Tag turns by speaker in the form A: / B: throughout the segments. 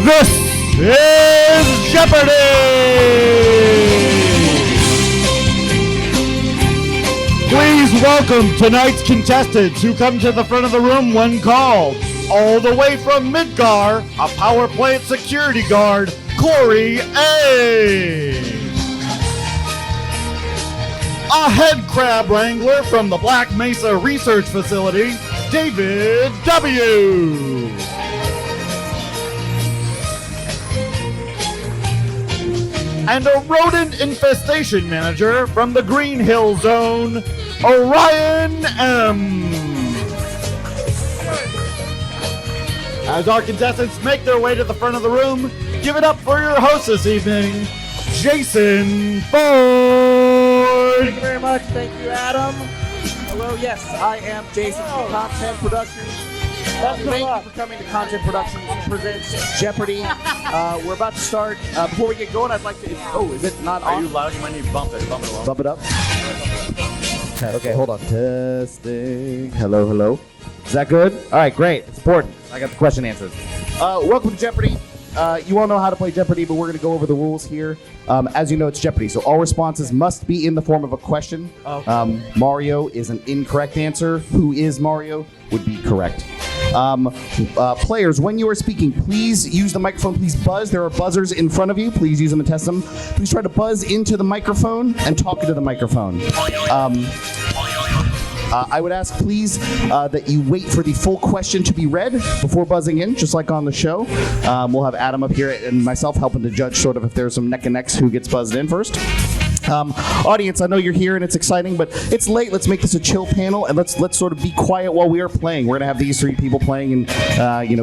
A: This is Jeopardy! Please welcome tonight's contestants who come to the front of the room when called. All the way from Midgar, a power plant security guard, Corey A. A head crab wrangler from the Black Mesa Research Facility, David W. And a rodent infestation manager from the Green Hill Zone, Orion M. As our contestants make their way to the front of the room, give it up for your host this evening, Jason Ford.
B: Thank you very much. Thank you, Adam. Hello, yes, I am Jason from Content Productions. Thank you for coming to Content Productions Presents Jeopardy. We're about to start. Before we get going, I'd like to... Oh, is it not on?
C: Are you loud? You might need to bump it. Bump it along.
B: Bump it up. Okay, hold on. Testing. Hello, hello. Is that good? All right, great. It's important. I got the question answered. Welcome to Jeopardy. You all know how to play Jeopardy, but we're going to go over the rules here. As you know, it's Jeopardy, so all responses must be in the form of a question. Okay. Mario is an incorrect answer. Who is Mario would be correct. Players, when you are speaking, please use the microphone. Please buzz. There are buzzers in front of you. Please use them and test them. Please try to buzz into the microphone and talk into the microphone. I would ask, please, that you wait for the full question to be read before buzzing in, just like on the show. We'll have Adam up here and myself helping to judge sort of if there's some neck and necks who gets buzzed in first. Audience, I know you're here and it's exciting, but it's late. Let's make this a chill panel and let's sort of be quiet while we are playing. We're gonna have these three people playing and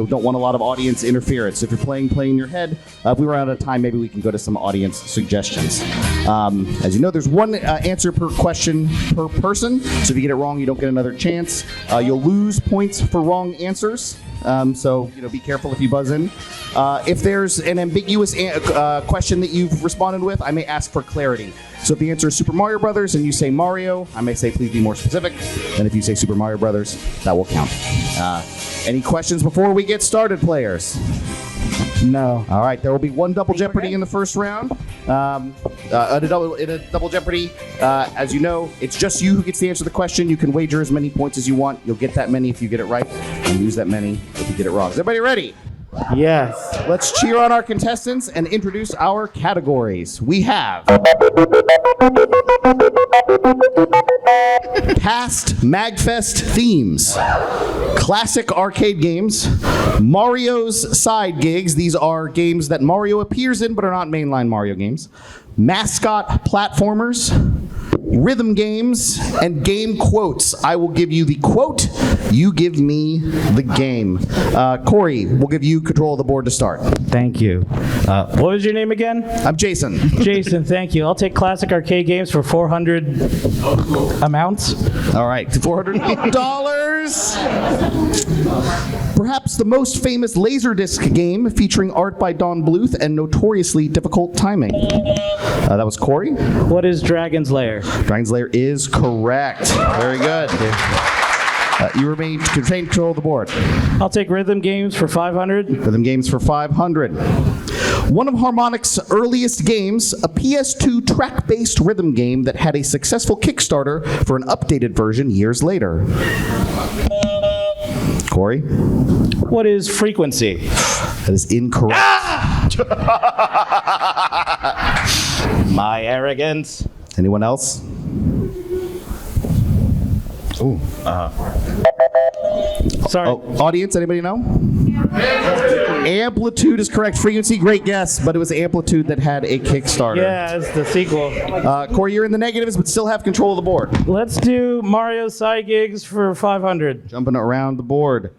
B: don't want a lot of audience interference. If you're playing in your head. If we run out of time, maybe we can go to some audience suggestions. As you know, there's one answer per question per person. So if you get it wrong, you don't get another chance. You'll lose points for wrong answers. So be careful if you buzz in. If there's an ambiguous question that you've responded with, I may ask for clarity. So if the answer is Super Mario Brothers and you say Mario, I may say please be more specific. And if you say Super Mario Brothers, that will count. Any questions before we get started, players? No. All right, there will be one double Jeopardy in the first round. In a double Jeopardy, as you know, it's just you who gets to answer the question. You can wager as many points as you want. You'll get that many if you get it right, and lose that many if you get it wrong. Is everybody ready?
A: Yes.
B: Let's cheer on our contestants and introduce our categories. We have past MAGFest themes, classic arcade games, Mario's side gigs. These are games that Mario appears in but are not mainline Mario games, mascot platformers, rhythm games, and game quotes. I will give you the quote, you give me the game. Corey, we'll give you control of the board to start.
D: Thank you. What was your name again?
B: I'm Jason.
D: Jason, thank you. I'll take classic arcade games for 400 amounts.
B: All right, $400. Perhaps the most famous Laserdisc game featuring art by Don Bluth and notoriously difficult timing. That was Corey.
D: What is Dragon's Lair?
B: Dragon's Lair is correct. Very good. You remain control of the board.
D: I'll take rhythm games for 500.
B: Rhythm games for 500. One of Harmonix's earliest games, a PS2 track-based rhythm game that had a successful Kickstarter for an updated version years later. Corey?
D: What is frequency?
B: That is incorrect.
D: My arrogance.
B: Anyone else? Ooh.
D: Sorry.
B: Audience, anybody know? Amplitude is correct. Frequency, great guess, but it was Amplitude that had a Kickstarter.
D: Yeah, it's the sequel.
B: Corey, you're in the negatives, but still have control of the board.
D: Let's do Mario's side gigs for 500.
B: Jumping around the board.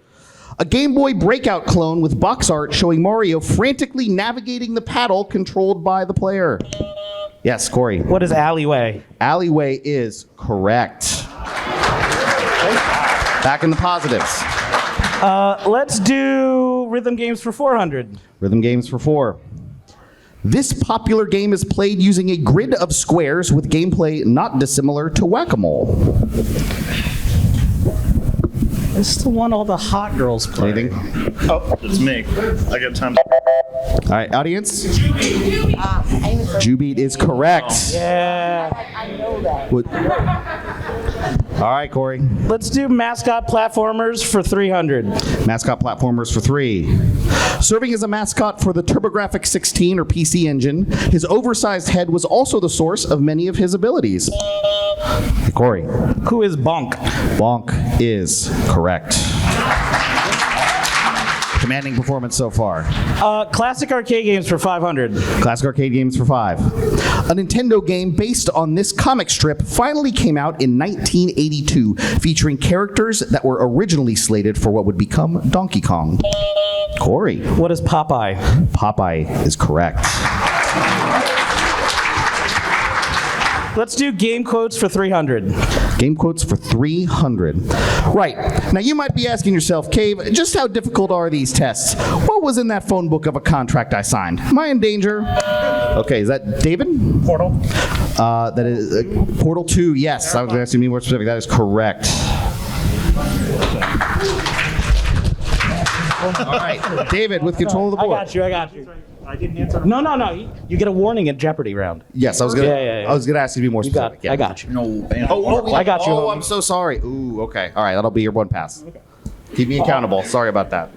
B: A Game Boy Breakout clone with box art showing Mario frantically navigating the paddle controlled by the player. Yes, Corey.
D: What is Alleyway?
B: Alleyway is correct. Back in the positives.
D: Let's do rhythm games for 400.
B: Rhythm games for 4. This popular game is played using a grid of squares with gameplay not dissimilar to Whack-A-Mole.
D: This is the one all the hot girls play.
B: Anything?
C: Oh, it's me. I got time.
B: All right, audience. Jubeat is correct.
D: Yeah.
B: What- All right, Corey.
D: Let's do mascot platformers for 300.
B: Mascot platformers for 3. Serving as a mascot for the TurboGrafx 16 or PC Engine, his oversized head was also the source of many of his abilities. Corey.
D: Who is Bonk?
B: Bonk is correct. Commanding performance so far.
D: Classic arcade games for 500.
B: Classic arcade games for 5. A Nintendo game based on this comic strip finally came out in 1982, featuring characters that were originally slated for what would become Donkey Kong. Corey.
D: What is Popeye?
B: Popeye is correct.
D: Let's do game quotes for 300.
B: Game quotes for 300. Right. Now you might be asking yourself, Cave, just how difficult are these tests? What was in that phone book of a contract I signed? Am I in danger? Okay, is that David?
C: Portal.
B: That is Portal 2, yes. I was going to ask you to be more specific. That is correct. All right, David, with control of the board.
D: I got you.
C: I didn't answer.
D: No. You get a warning at Jeopardy round.
B: Yes, I was gonna.
D: Yeah.
B: I was gonna ask you to be more
D: You got.
B: specific.
D: I got you.
B: Oh,
D: I got you,
B: Oh,
D: homie.
B: I'm so sorry. Ooh, okay. All right, that'll be your one pass. Keep me accountable. Sorry about that.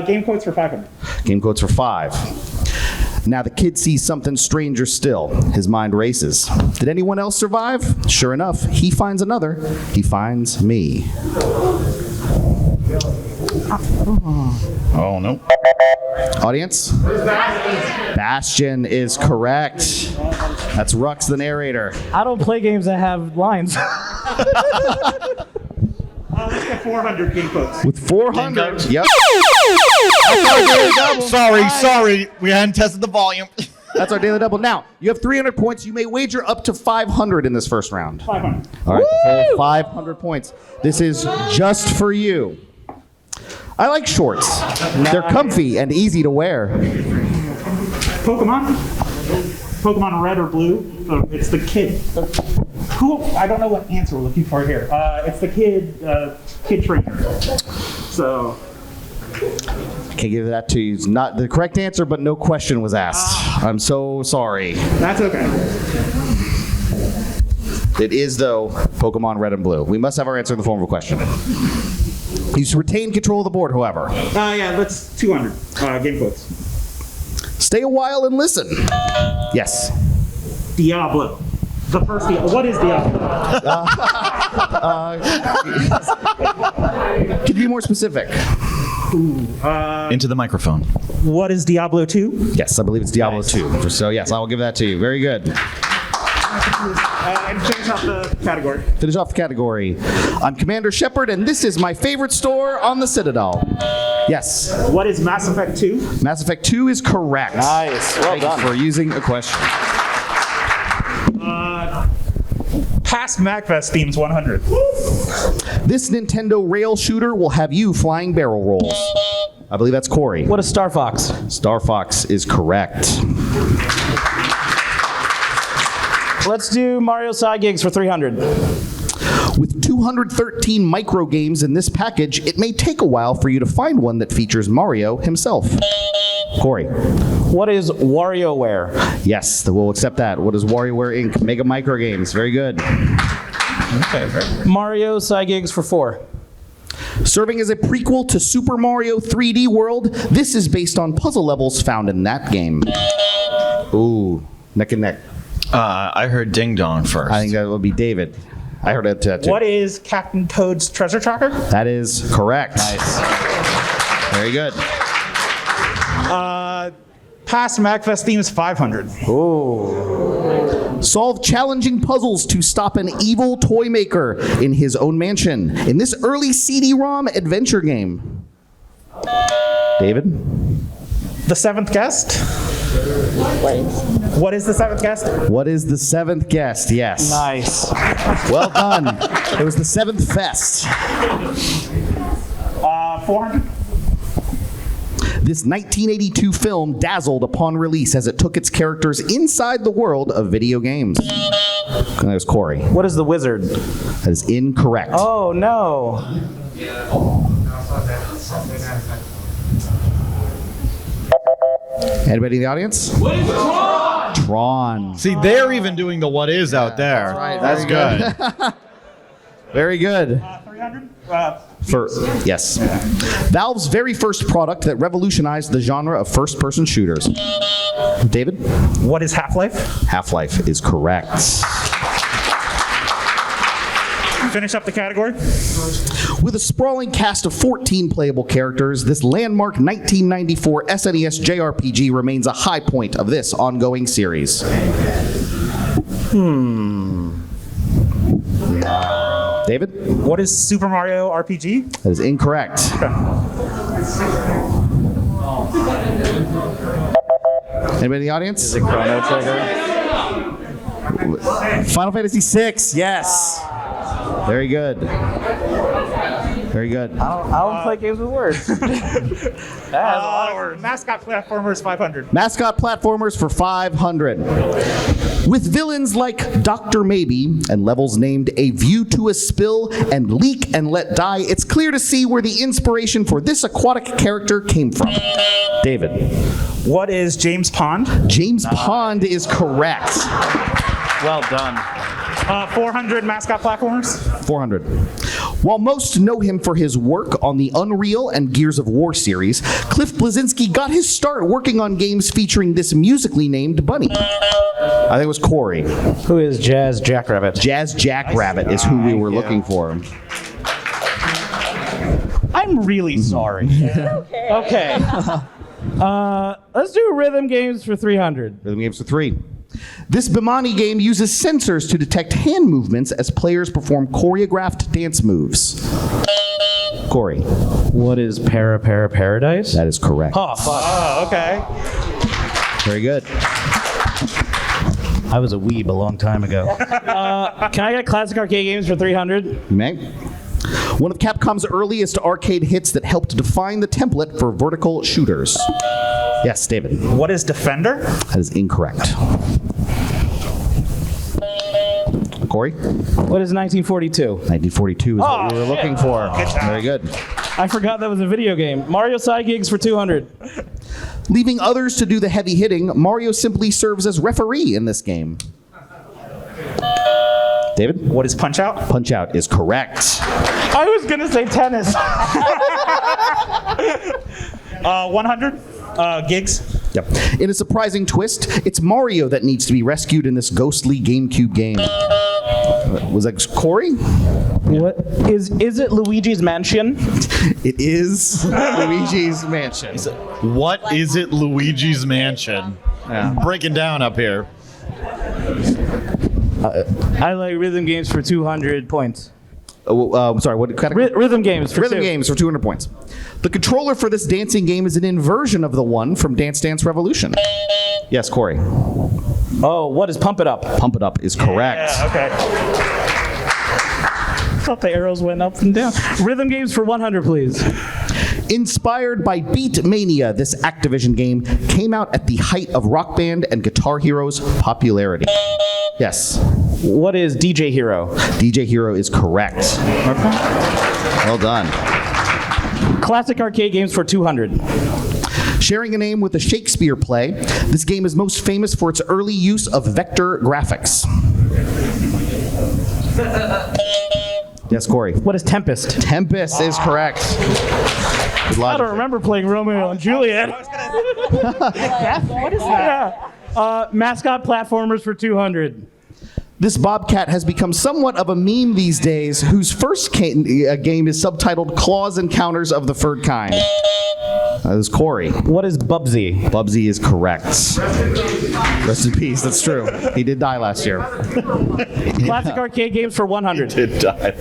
C: Game quotes for 500.
B: Game quotes for 5. Now the kid sees something stranger still. His mind races. Did anyone else survive? Sure enough, he finds another. He finds me.
A: Oh, no.
B: Audience? Bastion is correct. That's Rux, the narrator.
D: I don't play games that have lines.
C: Let's get 400 game quotes.
B: With 400. Yep.
A: Sorry. We hadn't tested the volume.
B: That's our daily double. Now, you have 300 points. You may wager up to 500 in this first round.
C: 500.
B: All right, the full 500 points. This is just for you. I like shorts. They're comfy and easy to wear.
C: Pokemon red or blue. So it's the kid. Who? I don't know what answer we're looking for here. It's the kid trainer. So.
B: Can't give that to you. It's not the correct answer, but no question was asked. I'm so sorry.
C: That's okay.
B: It is, though, Pokemon Red and Blue. We must have our answer in the form of a question. You should retain control of the board, however.
C: Yeah, that's 200 game quotes.
B: Stay a while and listen. Yes.
C: Diablo. The first Diablo. What is Diablo?
B: Can you be more specific?
A: Into the microphone.
C: What is Diablo 2?
B: Yes, I believe it's Diablo 2. So, yes, I will give that to you. Very good.
C: And finish off the category.
B: Finish off the category. I'm Commander Shepard, and this is my favorite store on the Citadel. Yes.
C: What is Mass Effect 2?
B: Mass Effect 2 is correct.
D: Nice. Well
B: Thank you
D: done.
B: for using a question.
C: Past MAGFest themes 100.
B: This Nintendo rail shooter will have you flying barrel rolls. I believe that's Corey.
D: What is Star Fox?
B: Star Fox is correct.
D: Let's do Mario side gigs for 300.
B: With 213 micro games in this package, it may take a while for you to find one that features Mario himself. Corey.
D: What is WarioWare?
B: Yes, we'll accept that. What is WarioWare Inc? Mega Micro Games. Very good.
D: Mario side gigs for 4.
B: Serving as a prequel to Super Mario 3D World, this is based on puzzle levels found in that game. Ooh, neck and neck.
A: I heard Ding Dong first.
B: I think that would be David. I heard that too.
C: What is Captain Toad's treasure tracker?
B: That is correct.
A: Nice.
B: Very good.
C: Past MAGFest themes 500.
B: Solve challenging puzzles to stop an evil toy maker in his own mansion in this early CD-ROM adventure game. David?
C: The seventh guest? What is the seventh guest?
B: What is the seventh guest? Yes.
D: Nice.
B: Well done. It was the seventh fest.
C: 400.
B: This 1982 film dazzled upon release as it took its characters inside the world of video games. That was Corey.
D: What is the Wizard?
B: That is incorrect.
D: Oh, no.
B: Anybody in the audience? What is Tron? Tron.
A: See, they're even doing the what is out there.
B: That's good. Very good.
C: 300?
B: Yes. Valve's very first product that revolutionized the genre of first-person shooters. David?
C: What is Half-Life?
B: Half-Life is correct.
C: Finish up the category.
B: With a sprawling cast of 14 playable characters, this landmark 1994 SNES JRPG remains a high point of this ongoing series. David?
C: What is Super Mario RPG?
B: That is incorrect. Anybody in the audience?
D: Is it Chrono Trigger?
B: Final Fantasy VI, yes. Very good. Very good.
D: I don't play games with words.
C: Mascot platformers 500.
B: Mascot platformers for 500. With villains like Dr. Maybe and levels named A View to a Spill and Leak and Let Die, it's clear to see where the inspiration for this aquatic character came from. David.
C: What is James Pond?
B: James Pond is correct.
D: Well done.
C: 400 mascot platformers.
B: 400. While most know him for his work on the Unreal and Gears of War series, Cliff Bleszinski got his start working on games featuring this musically named bunny. I think it was Corey.
D: Who is Jazz Jackrabbit?
B: Jazz Jackrabbit is who we were looking for.
C: I'm really sorry.
D: Okay. Let's do rhythm games for 300.
B: Rhythm games for 3. This Bimani game uses sensors to detect hand movements as players perform choreographed dance moves. Corey.
D: What is Paradise?
B: That is correct.
D: Oh, fuck.
C: Oh, okay.
B: Very good.
D: I was a weeb a long time ago. Can I get classic arcade games for 300?
B: You may. One of Capcom's earliest arcade hits that helped define the template for vertical shooters. Yes, David.
C: What is Defender?
B: That is incorrect. Corey?
D: What is 1942?
B: 1942 is what we were looking for.
C: Good job.
B: Very good.
D: I forgot that was a video game. Mario Side Gigs for 200.
B: Leaving others to do the heavy hitting, Mario simply serves as referee in this game. David?
C: What is Punch Out?
B: Punch Out is correct.
D: I was going to say tennis.
C: 100 gigs.
B: Yep. In a surprising twist, it's Mario that needs to be rescued in this ghostly GameCube game. Was that Corey?
D: What is it Luigi's Mansion?
B: It is Luigi's Mansion.
A: What is it, Luigi's Mansion? Breaking down up here.
D: I like rhythm games for 200 points.
B: Sorry, what category?
D: Rhythm games for
B: Rhythm games for 200 points. The controller for this dancing game is an inversion of the one from Dance Dance Revolution. Yes, Corey.
D: Oh, what is Pump It Up?
B: Pump It Up is correct.
C: Yeah, okay.
D: I thought the arrows went up and down. Rhythm games for 100, please.
B: Inspired by Beat Mania, this Activision game came out at the height of Rock Band and Guitar Hero's popularity. Yes.
D: What is DJ Hero?
B: DJ Hero is correct. Well done.
D: Classic arcade games for 200.
B: Sharing a name with a Shakespeare play, this game is most famous for its early use of vector graphics. Yes, Corey.
D: What is Tempest?
B: Tempest is correct. Good
D: I
B: logic.
D: don't remember playing Romeo and Juliet. What is that? Mascot platformers for 200.
B: This Bobcat has become somewhat of a meme these days, whose first game is subtitled Claws Encounters of the Furred Kind. That is Corey.
D: What is Bubsy?
B: Bubsy is correct. Rest in peace, that's true. He did die last year.
D: Classic arcade games for 100.
A: Did die.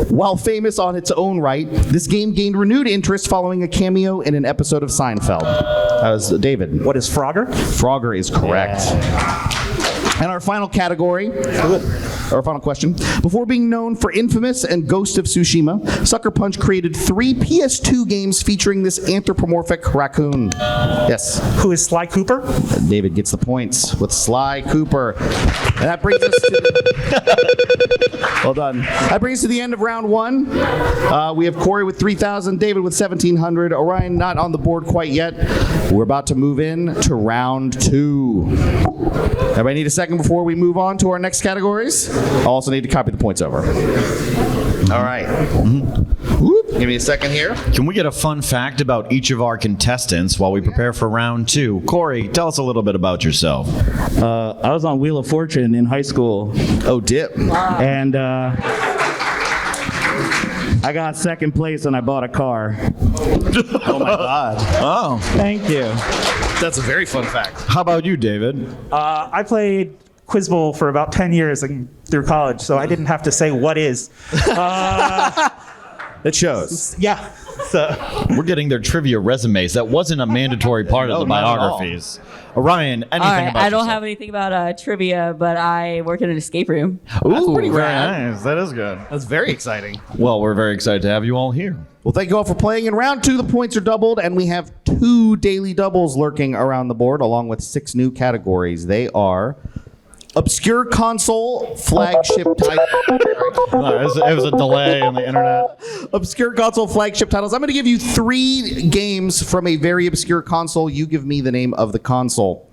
B: While famous on its own right, this game gained renewed interest following a cameo in an episode of Seinfeld. That was David.
C: What is Frogger?
B: Frogger is correct. And our final category, or final question. Before being known for Infamous and Ghost of Tsushima, Sucker Punch created 3 PS2 games featuring this anthropomorphic raccoon. Yes.
C: Who is Sly Cooper?
B: David gets the points with Sly Cooper. And that brings us to well done. That brings us to the end of round 1. We have Corey with 3,000, David with 1,700, Orion not on the board quite yet. We're about to move in to round 2. Everybody need a second before we move on to our next categories? I'll also need to copy the points over. All right. Whoop. Give me a second here.
A: Can we get a fun fact about each of our contestants while we prepare for round 2? Corey, tell us a little bit about yourself.
D: I was on Wheel of Fortune in high school,
B: Oh, dip.
D: and I got second place and I bought a car.
B: Oh, my God.
A: Oh,
D: Thank you.
B: That's a very fun fact.
A: how about you, David?
C: I played Quiz Bowl for about 10 years through college, so I didn't have to say what is.
B: It shows.
C: Yeah. So
A: We're getting their trivia resumes. That wasn't a mandatory part of the
B: not at all.
A: biographies. Orion, anything
E: All right,
A: about
E: I don't
A: yourself?
E: have anything about trivia, but I work in an escape room.
A: Ooh,
B: pretty
A: very
B: rad.
A: nice. That is good.
B: That's very exciting.
A: Well, we're very excited to have you all here.
B: Well, thank you all for playing. In round 2, the points are doubled, and we have 2 daily doubles lurking around the board, along with 6 new categories. They are Obscure Console Flagship Title.
A: No, it was a delay on the internet.
B: Obscure Console Flagship Titles. I'm going to give you 3 games from a very obscure console. You give me the name of the console.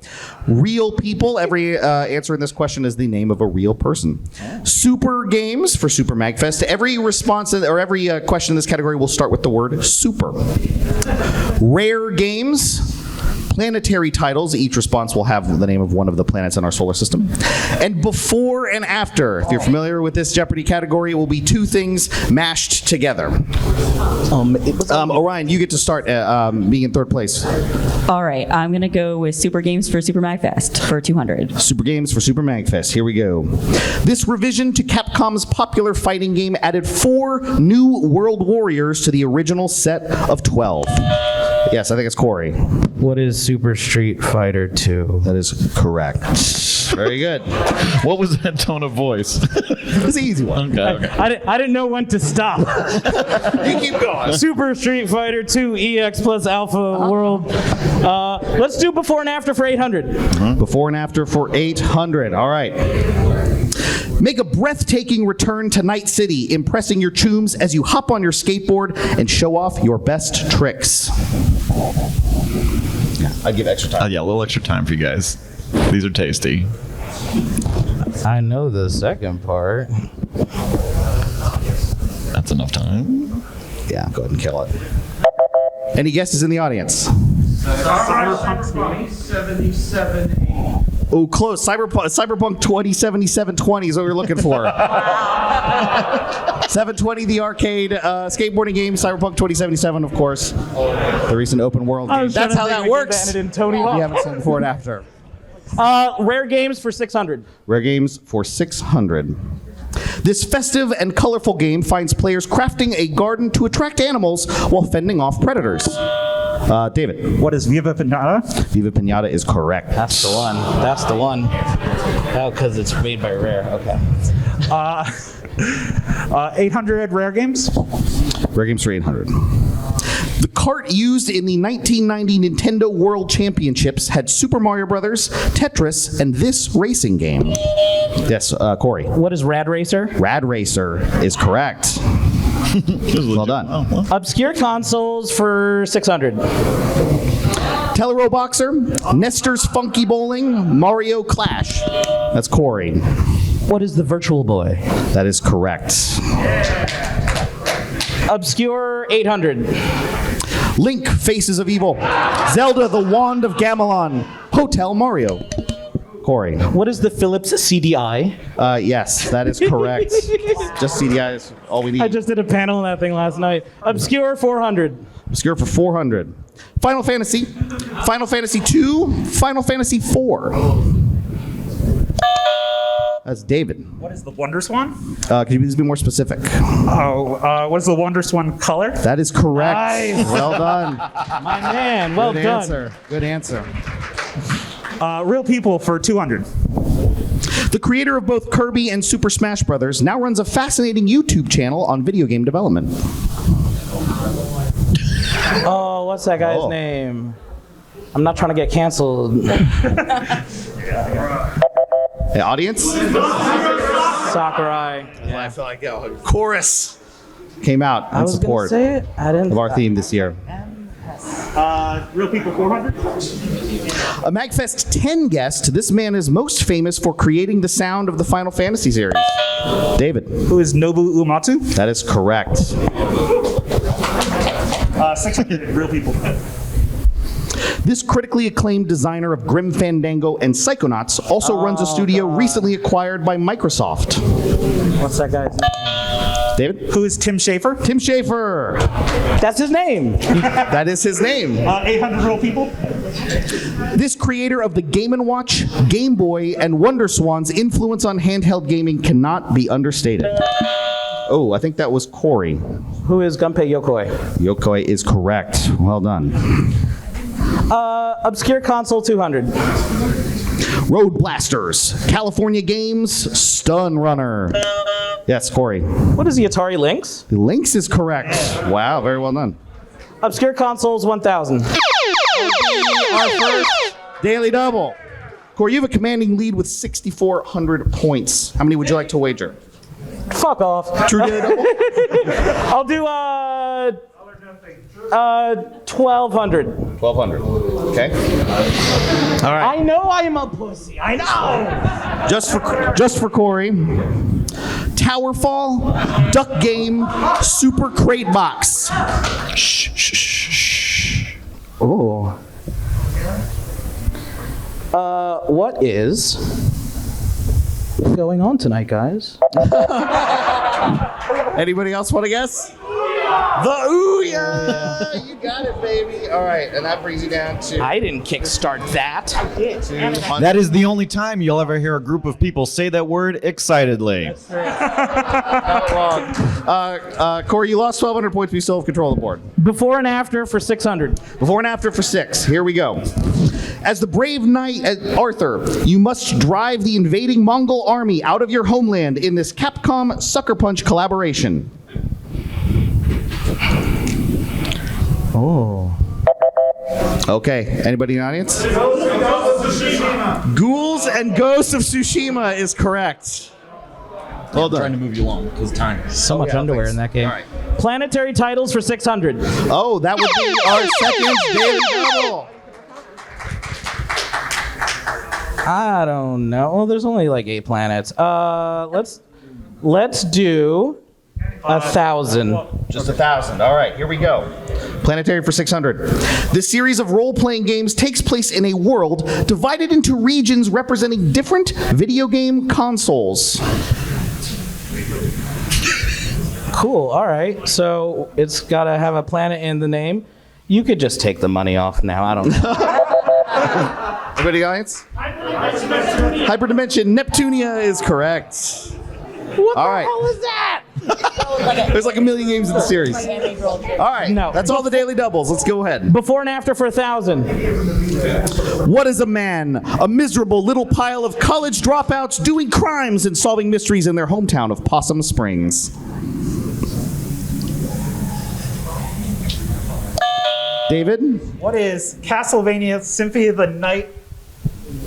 B: Real people. Every answer in this question is the name of a real person. Super games for Super MAGFest. Every response or every question in this category will start with the word super. Rare games. Planetary titles. Each response will have the name of one of the planets in our solar system. And before and after. If you're familiar with this Jeopardy category, it will be 2 things mashed together. Orion, you get to start being in 3rd place.
E: All right, I'm going to go with Super Games for Super MAGFest for 200.
B: Super Games for Super MAGFest. Here we go. This revision to Capcom's popular fighting game added 4 new World Warriors to the original set of 12. Yes, I think it's Corey.
D: What is Super Street Fighter 2?
B: That is correct. Very good.
A: What was that tone of voice?
B: It's an easy one.
A: Okay.
D: I didn't know when to stop.
B: You keep going.
D: Super Street Fighter 2 EX plus Alpha World. Let's do before and after for 800.
B: Before and after for 800. All right. Make a breathtaking return to Night City, impressing your chooms as you hop on your skateboard and show off your best tricks. Yeah, I'd give extra time.
A: Yeah, a little extra time for you guys. These are tasty.
D: I know the second part.
A: That's enough time.
B: Yeah, go ahead and kill it. Any guesses in the audience?
C: Cyberpunk
F: 2077.
B: Oh, close. Cyberpunk 2077-20 is what we're looking for. 720, the arcade skateboarding game. Cyberpunk 2077, of course. The recent open world game.
D: That's how that works. In Tony Hawk.
B: You haven't said before and after.
D: Rare games for 600.
B: Rare games for 600. This festive and colorful game finds players crafting a garden to attract animals while fending off predators. David.
C: What is Viva Pinata?
B: Viva Pinata is correct.
D: That's the one. That's the one. Oh, because it's made by Rare. Okay.
C: 800 rare games?
B: Rare games for 800. The cart used in the 1990 Nintendo World Championships had Super Mario Brothers, Tetris, and this racing game. Yes, Corey.
D: What is Rad Racer?
B: Rad Racer is correct. Well done.
D: Obscure consoles for 600.
B: Teleroboxer, Nestor's Funky Bowling, Mario Clash. That's Corey.
D: What is the Virtual Boy?
B: That is correct.
D: Obscure 800.
B: Link, Faces of Evil. Zelda, The Wand of Gamelon. Hotel Mario. Corey.
D: What is the Philips CDI?
B: Yes, that is correct. Just CDI is all we need.
D: I just did a panel on that thing last night. Obscure 400.
B: Obscure for 400. Final Fantasy. Final Fantasy 2. Final Fantasy 4. That's David.
C: What is the Wonder Swan?
B: Could you please be more specific?
C: What is the Wonder Swan color?
B: That is correct.
D: Nice.
B: Well done.
D: My man, well
B: Good
D: done.
B: answer. Good answer.
C: Real people for 200.
B: The creator of both Kirby and Super Smash Bros. Now runs a fascinating YouTube channel on video game development.
G: Oh, what's that guy's name? I'm not trying to get canceled.
B: Hey, audience?
G: Sakurai.
B: I feel like chorus came out
G: I
B: in
G: was
B: support
G: gonna say it. I didn't.
B: of our theme this year.
C: Real people 400.
B: A MAGFest 10 guest, this man is most famous for creating the sound of the Final Fantasy series. David.
C: Who is Nobu Uematsu?
B: That is correct.
C: 600 real people.
B: This critically acclaimed designer of Grim Fandango and Psychonauts also runs a studio recently acquired by Microsoft.
G: What's that guy's name?
B: David?
C: Who is Tim Schafer?
B: Tim Schafer.
G: That's his name.
B: That is his name.
C: 800 real people.
B: This creator of the Game & Watch, Game Boy, and Wonder Swan's influence on handheld gaming cannot be understated. Oh, I think that was Corey.
G: Who is Gunpei Yokoi?
B: Yokoi is correct. Well done.
G: Obscure console 200.
B: Road Blasters, California Games, Stun Runner. Yes, Corey.
G: What is the Atari Lynx?
B: The Lynx is correct. Wow, very well done.
G: Obscure consoles 1000.
B: Our first daily double. Corey, you have a commanding lead with 6,400 points. How many would you like to wager?
G: Fuck off.
B: True daily double?
G: I'll do 1200.
B: 1,200. Okay. All right.
G: I know I am a pussy. I know.
B: Just for Corey. Towerfall, Duck Game, Super Crate Box. Shh, shh, shh, shh.
G: Oh. What is going on tonight, guys?
B: Anybody else want to guess? The Ouya! You got it, baby. All right, and that brings you down to...
G: I didn't kickstart that.
A: That is the only time you'll ever hear a group of people say that word excitedly.
B: Corey, you lost 1,200 points, but you still have control of the board.
G: Before and after for 600.
B: Before and after for 6. Here we go. As the brave knight Arthur, you must drive the invading Mongol army out of your homeland in this Capcom Sucker Punch collaboration.
G: Oh.
B: Okay, anybody in the audience? Ghouls and Ghosts of Tsushima is correct. Well done.
H: Trying to move you along because time.
G: So much underwear in that game.
B: All right.
G: Planetary titles for 600.
B: Oh, that would be our second daily double.
G: I don't know. Well, there's only like 8 planets. Let's do 1,000.
B: Just 1,000. All right, here we go. Planetary for 600. This series of role-playing games takes place in a world divided into regions representing different video game consoles.
G: Cool. All right. So it's got to have a planet in the name. You could just take the money off now. I don't know.
B: Everybody in the audience? Hyperdimension Neptunia is correct.
G: What
B: All
G: the
B: right.
G: hell is that?
B: There's like a million games in the series. All right,
G: No.
B: that's all the daily doubles. Let's go ahead.
G: Before and after for 1,000.
B: What is a man? A miserable little pile of college dropouts doing crimes and solving mysteries in their hometown of Possum Springs. David?
C: What is Castlevania Symphony of the Night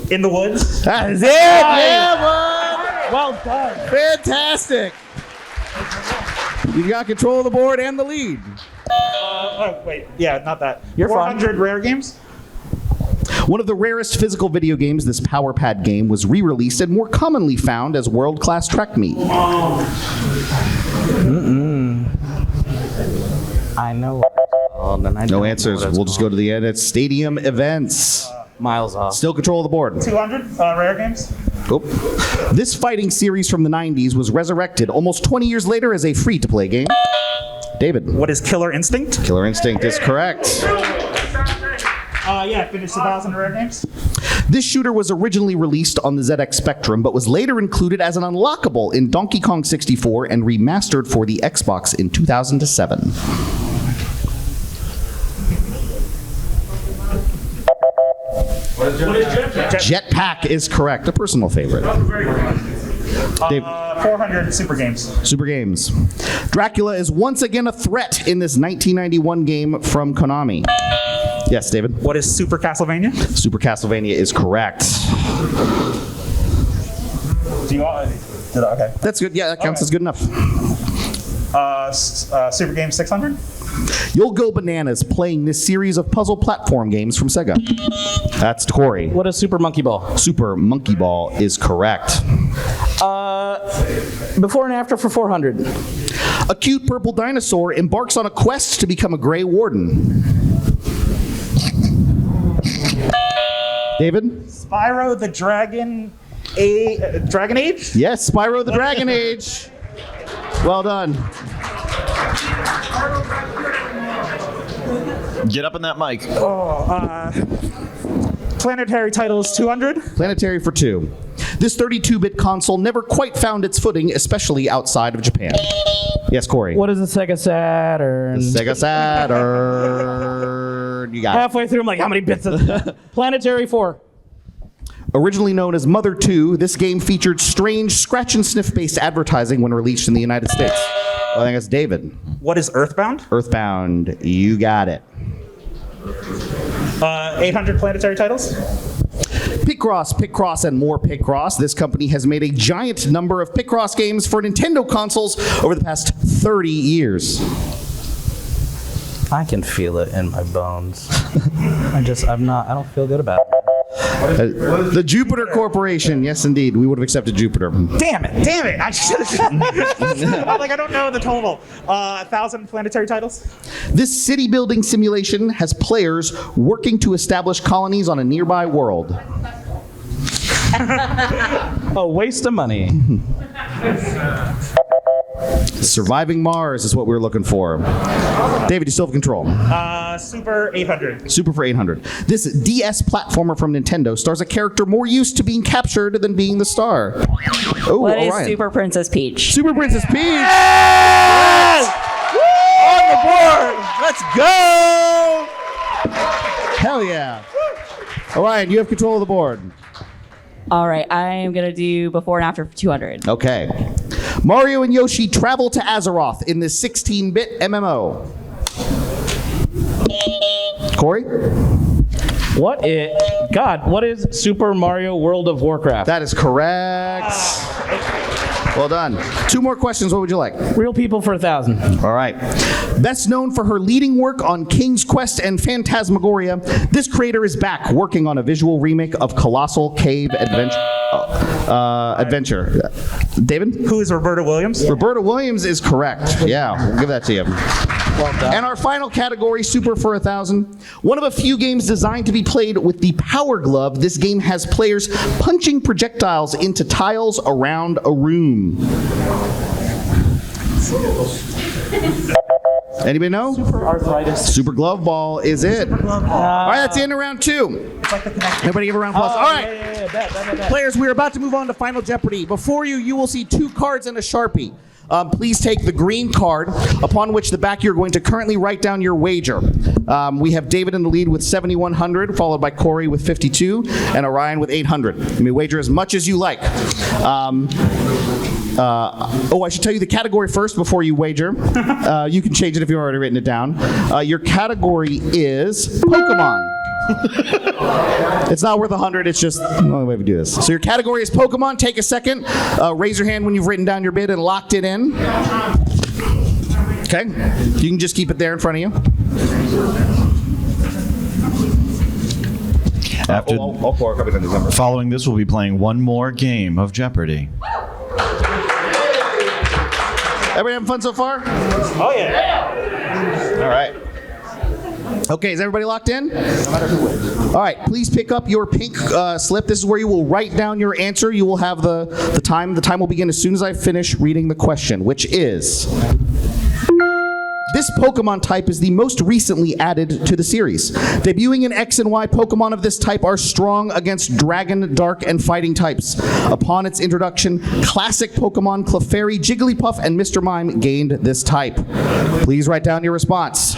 C: in the Woods?
B: That is it! Yeah, bud!
G: Well done.
B: Fantastic! You got control of the board and the lead.
C: Oh, wait. Yeah, not that.
G: You're fine.
C: 400 rare games?
B: One of the rarest physical video games, this Power Pad game was re-released and more commonly found as world-class track meet.
G: I know. Oh, then I
B: No
G: don't
B: answers.
G: know what
B: We'll just go to the end. It's Stadium Events.
G: miles off.
B: Still control of the board.
C: 200 rare games?
B: Oh. This fighting series from the 90s was resurrected almost 20 years later as a free-to-play game. David.
C: What is Killer Instinct?
B: Killer Instinct is correct.
C: Yeah, finished 1,000 rare games.
B: This shooter was originally released on the ZX Spectrum, but was later included as an unlockable in Donkey Kong 64 and remastered for the Xbox in 2007.
H: What is
B: Jetpack is correct. A personal favorite. Dave.
C: 400 Super Games.
B: Super Games. Dracula is once again a threat in this 1991 game from Konami. Yes, David.
C: What is Super Castlevania?
B: Super Castlevania is correct.
C: Do you want? Okay.
B: That's good. Yeah, that counts as good enough.
C: Super Game 600?
B: You'll go bananas playing this series of puzzle platform games from Sega. That's Corey.
G: What is Super Monkey Ball?
B: Super Monkey Ball is correct.
G: Before and after for 400.
B: A cute purple dinosaur embarks on a quest to become a Grey Warden. David?
C: Spyro the Dragon Dragon Age?
B: Yes, Spyro the Dragon Age. Well done.
A: Get up in that mic.
C: Planetary titles 200?
B: Planetary for 2. This 32-bit console never quite found its footing, especially outside of Japan. Yes, Corey.
G: What is the Sega Saturn?
B: Sega Saturn. You got it.
G: Halfway through, I'm like, how many bits is that? Planetary 4.
B: Originally known as Mother 2, this game featured strange scratch-and-sniff-based advertising when released in the United States. Well, I think that's David.
C: What is Earthbound?
B: Earthbound. You got it.
C: 800 planetary titles?
B: Picross, and more Picross. This company has made a giant number of Picross games for Nintendo consoles over the past 30 years.
G: I can feel it in my bones. I don't feel good about it.
B: The Jupiter Corporation. Yes, indeed. We would have accepted Jupiter.
C: Damn it. I should have. I don't know the total. 1,000 planetary titles?
B: This city building simulation has players working to establish colonies on a nearby world.
G: A waste of money.
B: Surviving Mars is what we were looking for. David, you still have control.
C: Super 800.
B: Super for 800. This DS platformer from Nintendo stars a character more used to being captured than being the star. Oh,
E: What is
B: Orion.
E: Super Princess Peach?
B: Super Princess Peach.
G: Yes! On the board! Let's go!
B: Hell yeah. Orion, you have control of the board.
E: All right, I am going to do before and after for 200.
B: Okay. Mario and Yoshi travel to Azeroth in this 16-bit MMO. Corey?
G: What is Super Mario World of Warcraft?
B: That is correct. Well done. 2 more questions. What would you like?
G: Real people for 1,000.
B: All right. Best known for her leading work on King's Quest and Phantasmagoria, this creator is back working on a visual remake of Colossal Cave Adventure. David?
C: Who is Roberta Williams?
B: Roberta Williams is correct. Yeah, we'll give that to you.
G: Well done.
B: And our final category, Super for 1,000. One of a few games designed to be played with the Power Glove. This game has players punching projectiles into tiles around a room. Anybody know?
G: Super arthritis.
B: Super Glove Ball is it. All right, that's the end of round 2. Everybody give a round of applause. All right.
G: Bet.
B: Players, we're about to move on to Final Jeopardy. Before you will see 2 cards and a Sharpie. Please take the green card, upon which the back you're going to currently write down your wager. We have David in the lead with 7,100, followed by Corey with 52, and Orion with 800. You may wager as much as you like. I should tell you the category first before you wager. You can change it if you've already written it down. Your category is Pokemon. It's not worth 100, it's just the only way we do this. So your category is Pokemon. Take a second. Raise your hand when you've written down your bid and locked it in. Okay. You can just keep it there in front of you.
A: Following this, we'll be playing one more game of Jeopardy.
B: Everybody having fun so far?
C: Oh, yeah.
B: All right. Okay, is everybody locked in? All right, please pick up your pink slip. This is where you will write down your answer. You will have the time. The time will begin as soon as I finish reading the question, which is... This Pokemon type is the most recently added to the series. Debuting in X and Y, Pokemon of this type are strong against Dragon, Dark, and Fighting types. Upon its introduction, classic Pokemon Clefairy, Jigglypuff, and Mr. Mime gained this type. Please write down your response.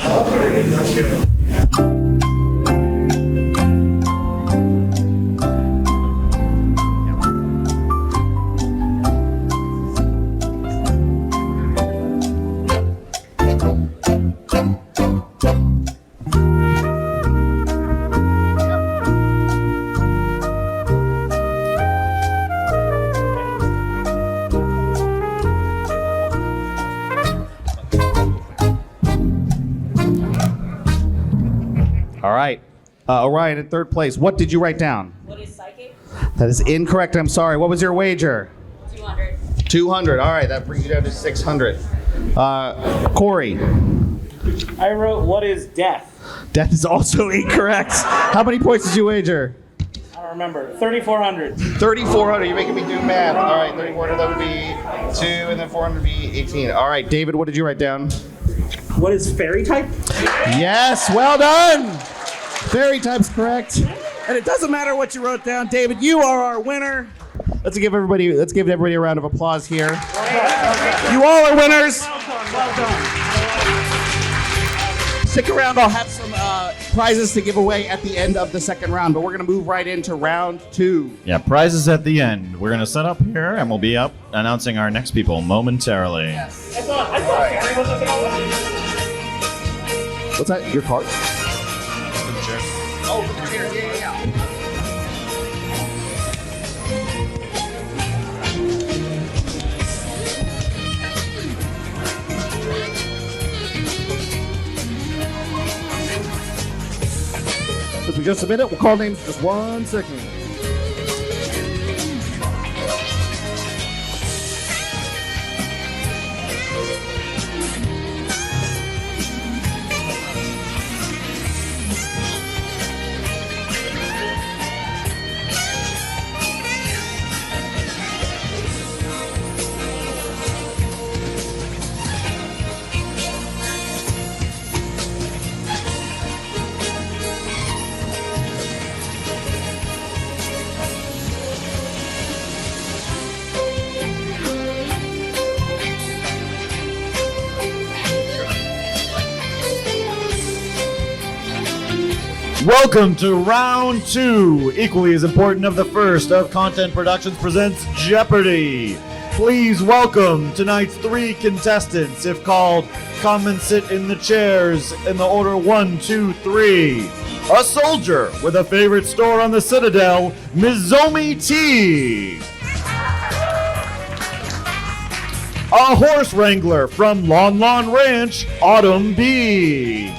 B: All right. Orion in third place. What did you write down?
E: What is psychic?
B: That is incorrect. I'm sorry. What was your wager?
E: 200.
B: 200. All right. That brings you down to 600. Corey.
D: I wrote, what is death?
B: Death is also incorrect. How many points did you wager?
D: I don't remember. 3,400.
B: 3,400. You're making me do math. All right. 3,400. That would be 2, and then 400 would be 18. All right. David, what did you write down?
C: What is fairy type?
B: Yes. Well done. Fairy type's correct.
H: And it doesn't matter what you wrote down, David. You are our winner.
B: Let's give everybody a round of applause here. You all are winners. Stick around. I'll have some prizes to give away at the end of the second round, but we're going to move right into round 2.
A: Yeah, prizes at the end. We're going to set up here, and we'll be up announcing our next people momentarily.
B: What's that? Your card? If we just a minute, we'll call names in just 1 second.
A: Welcome to round 2, equally as important of the first of Content Productions presents Jeopardy. Please welcome tonight's 3 contestants. If called, come and sit in the chairs in the order 1, 2, 3. A soldier with a favorite store on the Citadel, Mizomi T. A horse wrangler from Lon Lon Ranch, Autumn B.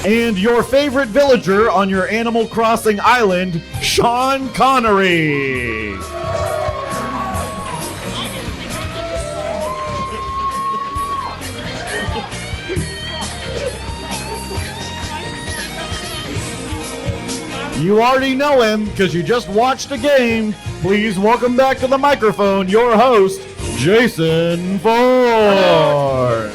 A: And your favorite villager on your Animal Crossing island, Sean Connery. You already know him because you just watched the game. Please welcome back to the microphone your host, Jason Ford.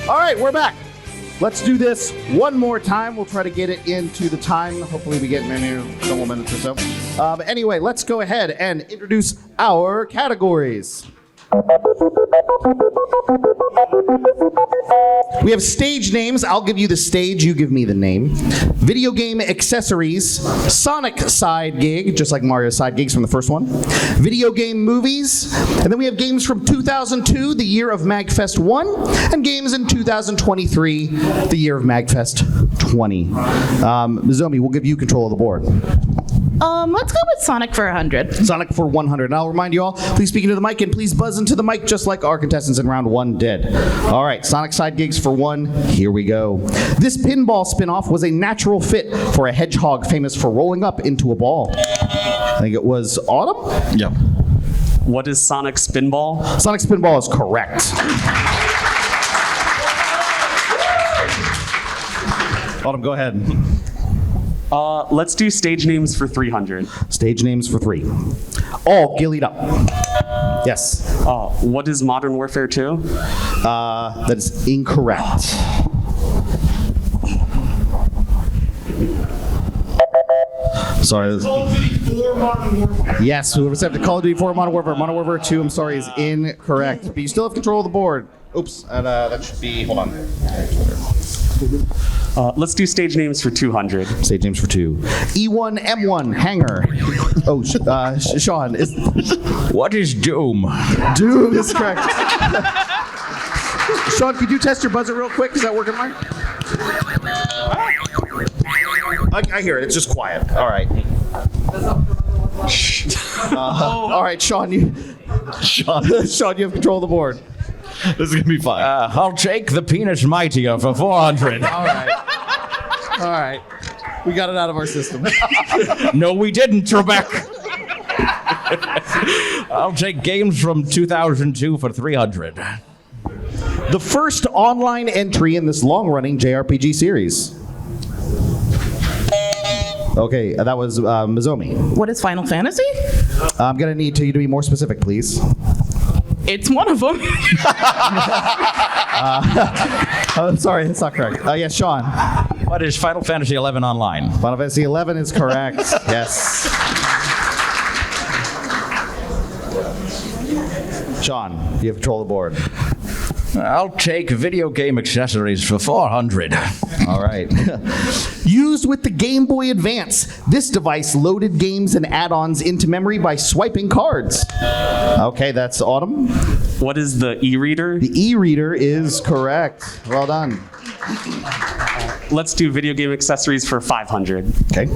B: All right, we're back. Let's do this one more time. We'll try to get it into the time. Hopefully we get in a couple minutes or so. But anyway, let's go ahead and introduce our categories. We have stage names. I'll give you the stage, you give me the name. Video game accessories, Sonic side gig, just like Mario side gigs from the first one. Video game movies, and then we have games from 2002, the year of MAGFest 1, and games in 2023, the year of MAGFest 20. Mizomi, we'll give you control of the board.
I: Let's go with Sonic for 100.
B: Sonic for 100. And I'll remind you all, please speak into the mic and please buzz into the mic just like our contestants in round 1 did. All right, Sonic side gigs for 1. Here we go. This pinball spin-off was a natural fit for a hedgehog famous for rolling up into a ball. I think it was Autumn?
A: Yep.
J: What is Sonic Spinball?
B: Sonic Spinball is correct. Autumn, go ahead.
J: Let's do stage names for 300.
B: Stage names for 3. All gillied up. Yes.
J: What is Modern Warfare 2?
B: That is incorrect. Sorry.
C: Call of Duty 4 Modern Warfare.
B: Yes, whoever said the Call of Duty 4 Modern Warfare. Modern Warfare 2, I'm sorry, is incorrect. But you still have control of the board. Oops, and that should be, hold on.
J: Let's do stage names for 200.
B: Stage names for 2. E1, M1, Hangar. Oh, Sean.
A: What is Doom?
B: Doom is correct. Sean, could you test your buzzer real quick? Is that working right? I hear it. It's just quiet. All right. All right, Sean, you have control of the board.
A: This is going to be fun.
K: I'll take the penis mightier for 400.
B: All right. We got it out of our system.
K: No, we didn't, Trebek. I'll take games from 2002 for 300.
B: The first online entry in this long-running JRPG series. Okay, that was Mizomi.
I: What is Final Fantasy?
B: I'm going to need you to be more specific, please.
I: It's one of them.
B: Sorry, that's not correct. Yes, Sean.
K: What is Final Fantasy XI Online?
B: Final Fantasy XI is correct. Yes. Sean, you have control of the board.
K: I'll take video game accessories for 400.
B: All right. Used with the Game Boy Advance, this device loaded games and add-ons into memory by swiping cards. Okay, that's Autumn.
J: What is the e-reader?
B: The e-reader is correct. Well done.
J: Let's do video game accessories for 500.
B: Okay.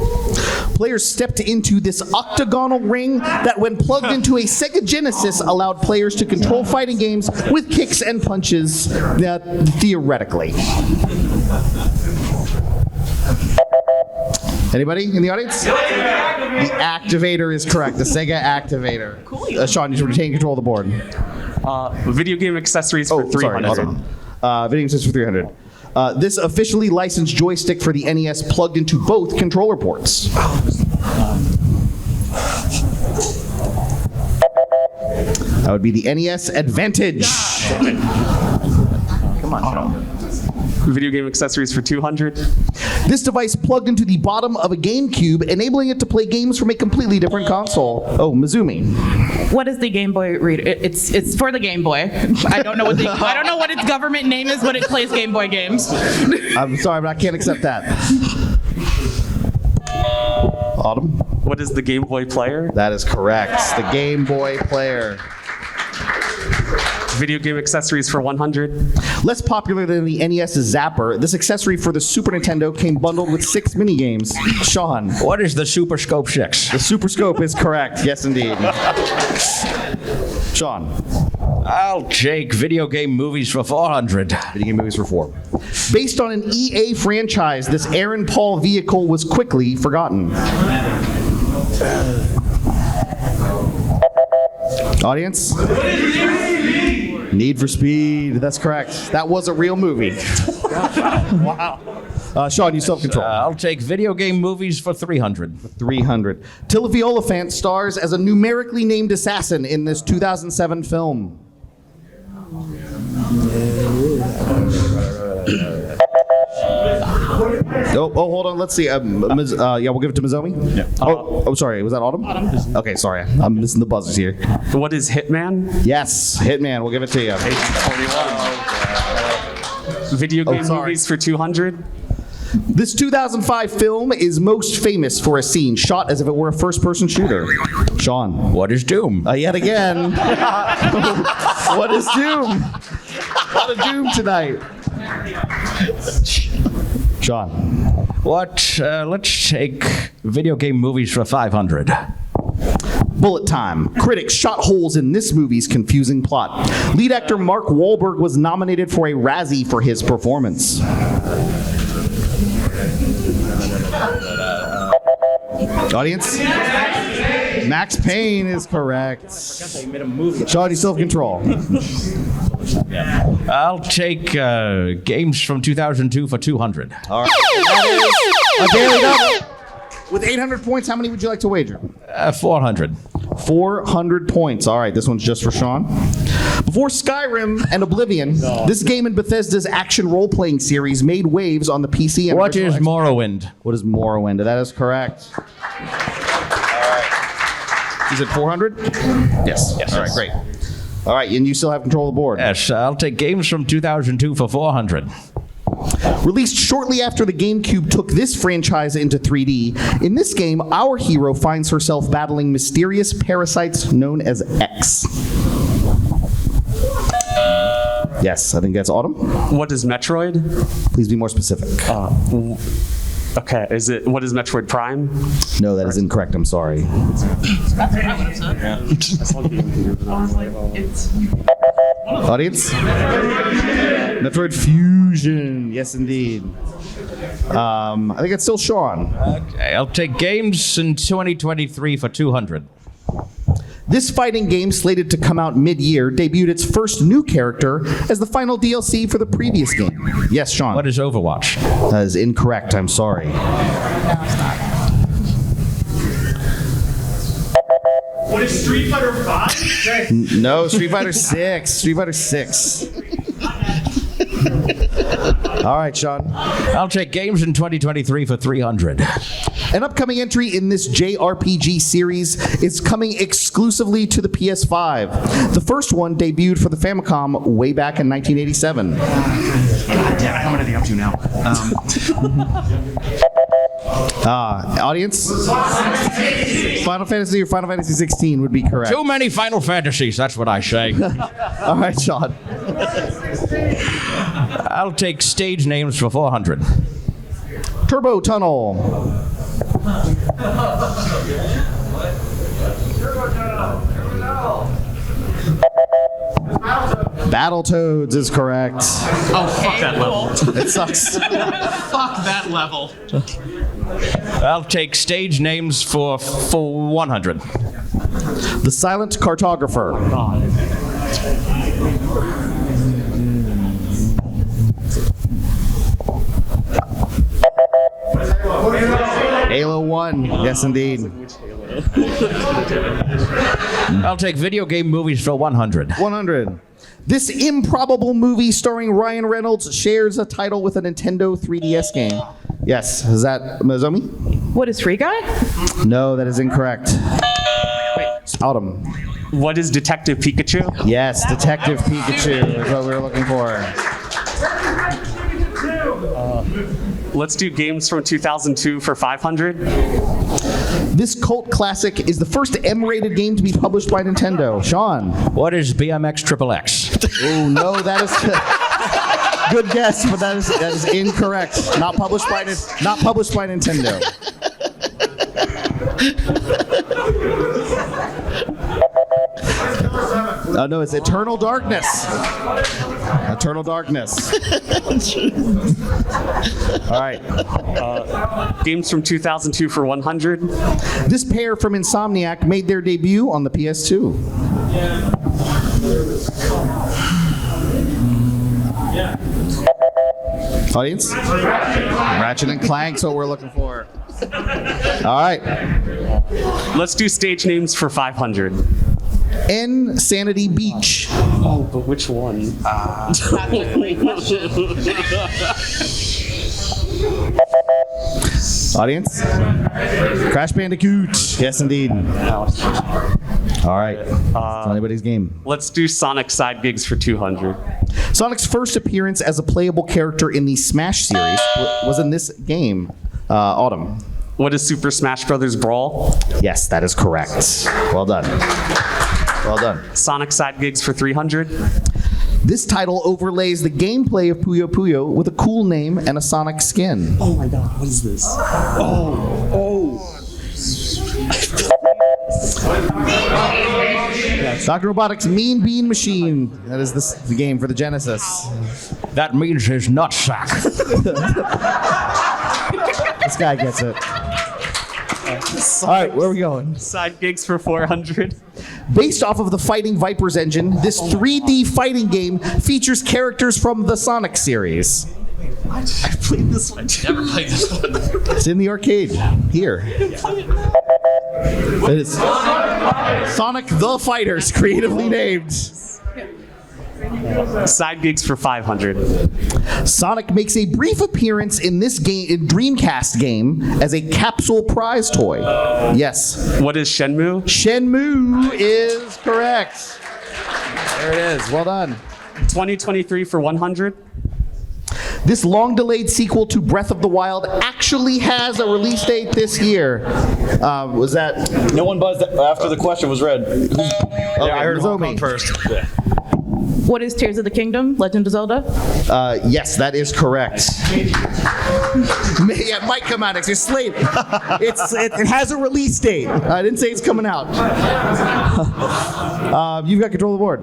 B: Players stepped into this octagonal ring that, when plugged into a Sega Genesis, allowed players to control fighting games with kicks and punches, theoretically. Anybody in the audience? The Activator is correct. The Sega Activator. Cool. Sean, you should retain control of the board.
J: Video game accessories for 300.
B: Sorry, video game accessories for 300. This officially licensed joystick for the NES plugged into both controller ports. That would be the NES Advantage. Come on, Sean.
J: Video game accessories for 200.
B: This device plugged into the bottom of a GameCube, enabling it to play games from a completely different console. Oh, Mizumi.
I: What is the Game Boy reader? It's for the Game Boy. I don't know what its government name is, but it plays Game Boy games.
B: I'm sorry, but I can't accept that. Autumn?
J: What is the Game Boy player?
B: That is correct. The Game Boy player.
J: Video game accessories for 100.
B: Less popular than the NES's Zapper, this accessory for the Super Nintendo came bundled with 6 minigames. Sean.
K: What is the Super Scope 6?
B: The Super Scope is correct. Yes, indeed. Sean.
K: I'll take video game movies for 400.
B: Video game movies for 4. Based on an EA franchise, this Aaron Paul vehicle was quickly forgotten. Audience? Need for Speed. That's correct. That was a real movie. Wow. Sean, you still have control.
K: I'll take video game movies for 300.
B: 300. Timothy Oliphant stars as a numerically named assassin in this 2007 film. Oh, hold on. Let's see. Yeah, we'll give it to Mizomi. Yeah. Oh, sorry. Was that Autumn? Autumn. Okay, sorry. I'm missing the buzzers here.
J: What is Hitman?
B: Yes, Hitman. We'll give it to you.
J: Video game movies for 200.
B: This 2005 film is most famous for a scene shot as if it were a first-person shooter. Sean.
K: What is Doom?
B: Yet again. What is Doom? A lot of Doom tonight. Sean.
K: What? Let's take video game movies for 500.
B: Bullet Time. Critics shot holes in this movie's confusing plot. Lead actor Mark Wahlberg was nominated for a Razzie for his performance. Audience? Max Payne is correct. Sean, you still have control.
K: I'll take games from 2002 for 200.
B: All right. That is a daily double. With 800 points, how many would you like to wager?
K: 400.
B: 400 points. All right, this one's just for Sean. Before Skyrim and Oblivion, this game in Bethesda's action role-playing series made waves on the PC. And
K: what is Morrowind?
B: What is Morrowind? That is correct. All right. Is it 400? Yes. All right, great. All right, and you still have control of the board.
K: Yes, I'll take games from 2002 for 400.
B: Released shortly after the GameCube took this franchise into 3D, in this game, our hero finds herself battling mysterious parasites known as X. Yes, I think that's Autumn.
J: What is Metroid?
B: Please be more specific.
J: Okay, what is Metroid Prime?
B: No, that is incorrect. I'm sorry.
I: That's what I would have said.
B: Audience? Metroid Fusion. Yes, indeed. I think it's still Sean.
K: Okay, I'll take games in 2023 for 200.
B: This fighting game, slated to come out mid-year, debuted its first new character as the final DLC for the previous game. Yes, Sean.
K: What is Overwatch?
B: That is incorrect. I'm sorry.
C: What is Street Fighter 5?
B: No, Street Fighter 6. Street Fighter 6. All right, Sean.
K: I'll take games in 2023 for 300.
B: An upcoming entry in this JRPG series is coming exclusively to the PS5. The first one debuted for the Famicom way back in 1987.
F: God damn it, how many are they up to now?
B: Audience? Final Fantasy or Final Fantasy 16 would be correct.
K: Too many Final Fantasies, that's what I say.
B: All right, Sean.
K: I'll take stage names for 400.
B: Turbo Tunnel. Battletoads is correct.
J: Oh, fuck that level.
B: It sucks.
J: Fuck that level.
K: I'll take stage names for 100.
B: The Silent Cartographer. Halo 1. Yes, indeed.
K: I'll take video game movies for 100.
B: 100. This improbable movie starring Ryan Reynolds shares a title with a Nintendo 3DS game. Yes, is that Mazomi?
I: What is Free Guy?
B: No, that is incorrect. Autumn.
J: What is Detective Pikachu?
B: Yes, Detective Pikachu is what we were looking for.
J: Let's do games from 2002 for 500.
B: This cult classic is the first M-rated game to be published by Nintendo. Sean.
K: What is BMX XXX?
B: Oh, no, that is good guess, but that is incorrect. Not published by Nintendo. No, it's Eternal Darkness. Eternal Darkness. All right.
J: Games from 2002 for 100.
B: This pair from Insomniac made their debut on the PS2. Audience? Ratchet and Clank's what we're looking for. All right.
J: Let's do stage names for 500.
B: N Sanity Beach.
J: Oh, but which one?
B: Audience? Crash Bandicoot. Yes, indeed. All right. It's anybody's game.
J: Let's do Sonic side gigs for 200.
B: Sonic's first appearance as a playable character in the Smash series was in this game. Autumn.
J: What is Super Smash Bros. Brawl?
B: Yes, that is correct. Well done. Well done.
J: Sonic side gigs for 300.
B: This title overlays the gameplay of Puyo Puyo with a cool name and a Sonic skin.
J: Oh my god, what is this?
B: Dr. Robotnik's Mean Bean Machine. That is the game for the Genesis.
K: That means his nutsack.
B: This guy gets it. All right, where are we going?
J: Side gigs for 400.
B: Based off of the Fighting Vipers engine, this 3D fighting game features characters from the Sonic series.
J: I played this one. Never played this one.
B: It's in the arcade. Here. It is Sonic the Fighters, creatively named.
J: Side gigs for 500.
B: Sonic makes a brief appearance in this game, Dreamcast game, as a capsule prize toy. Yes.
J: What is Shenmue?
B: Shenmue is correct. There it is. Well done.
J: 2023 for 100.
B: This long-delayed sequel to Breath of the Wild actually has a release date this year. Was that?
A: No one buzzed after the question was read.
B: Okay,
A: I heard
B: Mazomi.
A: Hong Kong first.
I: What is Tears of the Kingdom? Legend of Zelda?
B: Yes, that is correct. Yeah, it might come out next year. Slate. It has a release date. I didn't say it's coming out. You've got control of the board.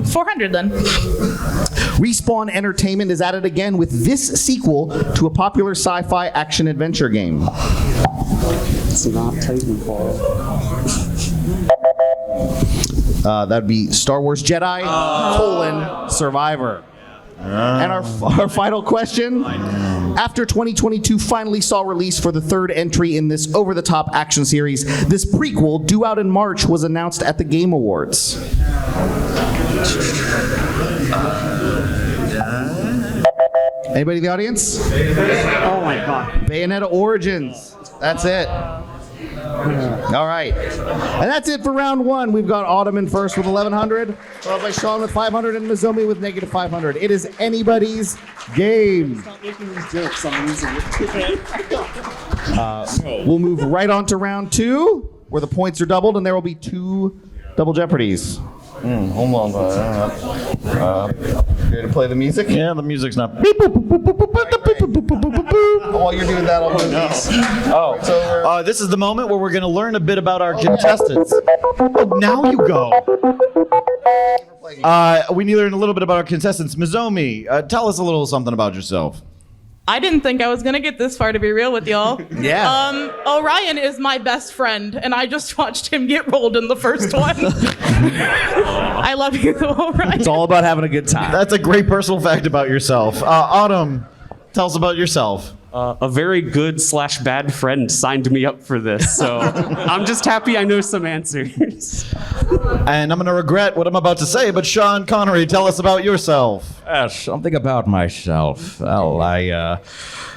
I: 400 then.
B: Respawn Entertainment is at it again with this sequel to a popular sci-fi action-adventure game.
L: It's not Titanfall.
B: That'd be Star Wars Jedi, Survivor. And our final question. After 2022 finally saw release for the third entry in this over-the-top action series, this prequel, due out in March, was announced at the Game Awards. Anybody in the audience?
L: Oh my god.
B: Bayonetta Origins. That's it. All right. And that's it for round one. We've got Autumn in first with 1,100, followed by Sean with 500, and Nozomi with negative 500. It is anybody's game.
L: Stop making these jokes. I'm losing it.
B: We'll move right on to round two, where the points are doubled, and there will be 2 double Jeopardies. Hold on. Ready to play the music?
A: Yeah, the music's not.
B: While you're doing that, I'll do this.
A: Oh, this is the moment where we're going to learn a bit about our contestants. Oh, now you go. We need to learn a little bit about our contestants. Mizomi, tell us a little something about yourself.
I: I didn't think I was gonna get this far, to be real with y'all.
B: Yeah.
I: Orion is my best friend, and I just watched him get rolled in the first one. I love you, Orion.
B: It's all about having a good time.
A: That's a great personal fact about yourself. Autumn, tell us about yourself.
J: A very good / bad friend signed me up for this, so I'm just happy I know some answers.
A: And I'm going to regret what I'm about to say, but Sean Connery, tell us about yourself.
K: Something about myself. Well, I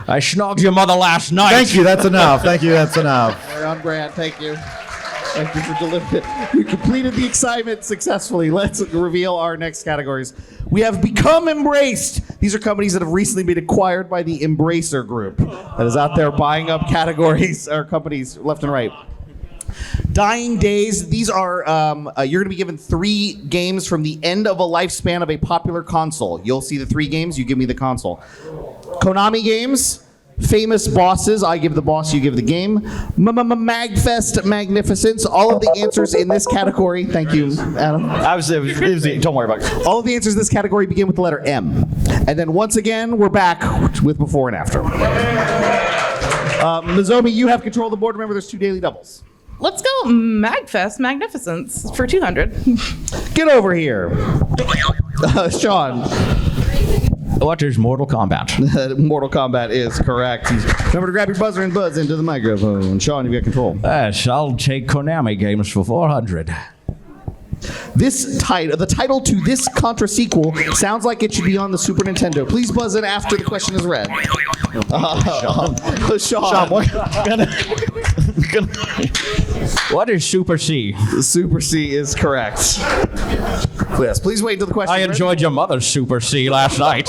K: snogged your mother last night.
A: Thank you, that's enough. Thank you, that's enough.
B: Very on brand, thank you. Thank you for delivering it. We completed the excitement successfully. Let's reveal our next categories. We have Become Embraced. These are companies that have recently been acquired by the Embracer Group that is out there buying up categories or companies left and right. Dying Days. These are, you're going to be given 3 games from the end of a lifespan of a popular console. You'll see the 3 games, you give me the console. Konami games. Famous bosses. I give the boss, you give the game. MAGFest Magnificence. All of the answers in this category. Thank you, Adam.
A: Don't worry about it.
B: All of the answers in this category begin with the letter M. And then once again, we're back with before and after. Nozomi, you have control of the board. Remember, there's 2 daily doubles.
I: Let's go Magfest Magnificence for 200.
B: Get over here. Sean.
K: What is Mortal Kombat?
B: Mortal Kombat is correct. Remember to grab your buzzer and buzz into the microphone. Sean, you've got control.
K: Yes, I'll take Konami games for 400.
B: The title to this Contra sequel sounds like it should be on the Super Nintendo. Please buzz in after the question is read. Sean,
K: what is Super C?
B: Super C is correct. Yes, please wait until the question
K: I
B: is
K: enjoyed your mother's Super C last night.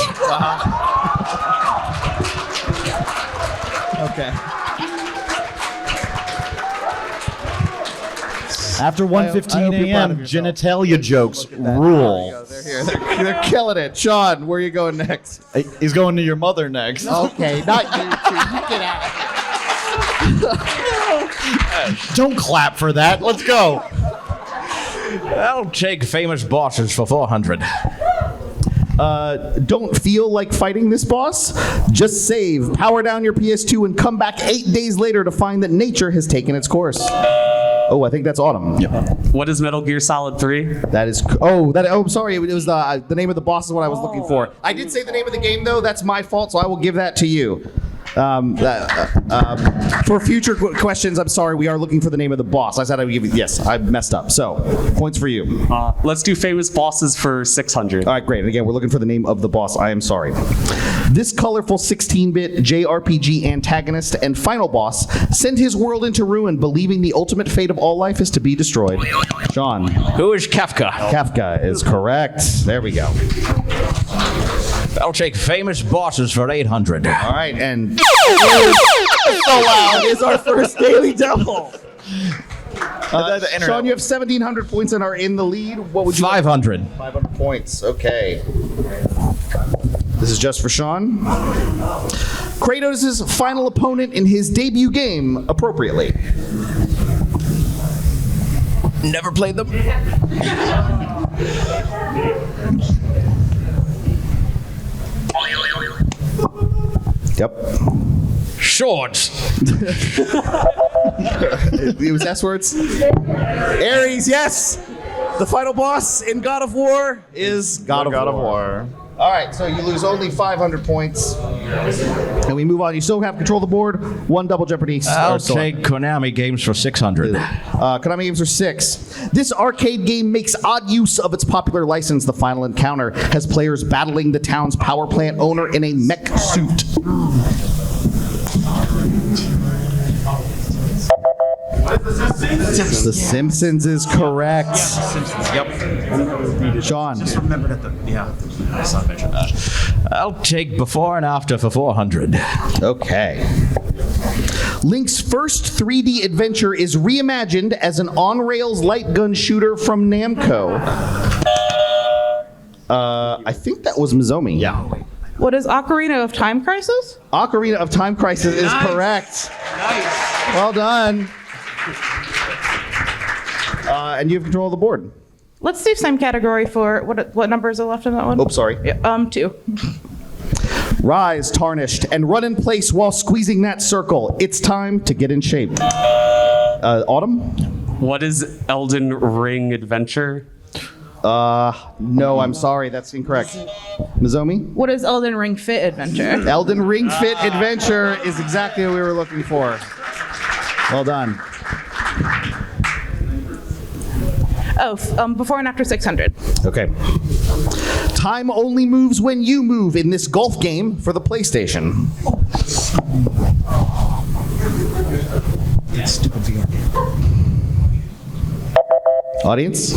B: Okay.
A: After 1:15 a.m., genitalia jokes rule.
B: They're here. They're killing it. Sean, where are you going next?
A: He's going to your mother next.
B: Okay, not you two. You get out of here.
A: Don't clap for that. Let's go.
K: I'll take Famous Bosses for 400.
B: Don't feel like fighting this boss? Just save, power down your PS2, and come back 8 days later to find that nature has taken its course. Oh, I think that's Autumn.
A: Yeah.
J: What is Metal Gear Solid 3?
B: That is. I'm sorry. It was the name of the boss is what I was looking for. I did say the name of the game though. That's my fault, so I will give that to you. For future questions, I'm sorry. We are looking for the name of the boss. I said I would give you. Yes, I messed up. So points for you.
J: Let's do famous bosses for 600.
B: All right, great. And again, we're looking for the name of the boss. I am sorry. This colorful 16-bit JRPG antagonist and final boss sent his world into ruin, believing the ultimate fate of all life is to be destroyed. Sean.
K: Who is Kafka?
B: Kafka is correct. There we go.
K: I'll take Famous Bosses for 800.
B: All right, and so loud is our first daily double. Sean, you have 1,700 points and are in the lead. What would you?
K: 500.
B: 500 points. Okay. This is just for Sean. Kratos' final opponent in his debut game, appropriately.
K: Never played them.
B: Yep.
K: Shorts.
B: It was S words. Ares, yes. The final boss in God of War is God of War. All right, so you lose only 500 points. And we move on. You still have control of the board. One double Jeopardy.
K: I'll take Konami games for 600.
B: Konami games are 6. This arcade game makes odd use of its popular license. The final encounter has players battling the town's power plant owner in a mech suit. The Simpsons is correct.
F: Yep.
B: Sean.
F: Just remembered at the, I saw it mentioned that.
K: I'll take Before and After for 400.
B: Okay. Link's first 3D adventure is reimagined as an on-rails light gun shooter from Namco. I think that was Mizomi.
K: Yeah.
I: What is Ocarina of Time Crisis?
B: Ocarina of Time Crisis is correct.
F: Nice.
B: Well done. And you have control of the board.
I: Let's do same category for what numbers are left in that one?
B: Oh, sorry.
I: Yeah, 2.
B: Rise, tarnished, and run in place while squeezing that circle. It's time to get in shape. Autumn?
J: What is Elden Ring Adventure?
B: No, I'm sorry. That's incorrect. Mizomi?
I: What is Elden Ring Fit Adventure?
B: Elden Ring Fit Adventure is exactly what we were looking for. Well done.
I: Before and after 600.
B: Okay. Time only moves when you move in this golf game for the PlayStation.
F: Stupid VR.
B: Audience?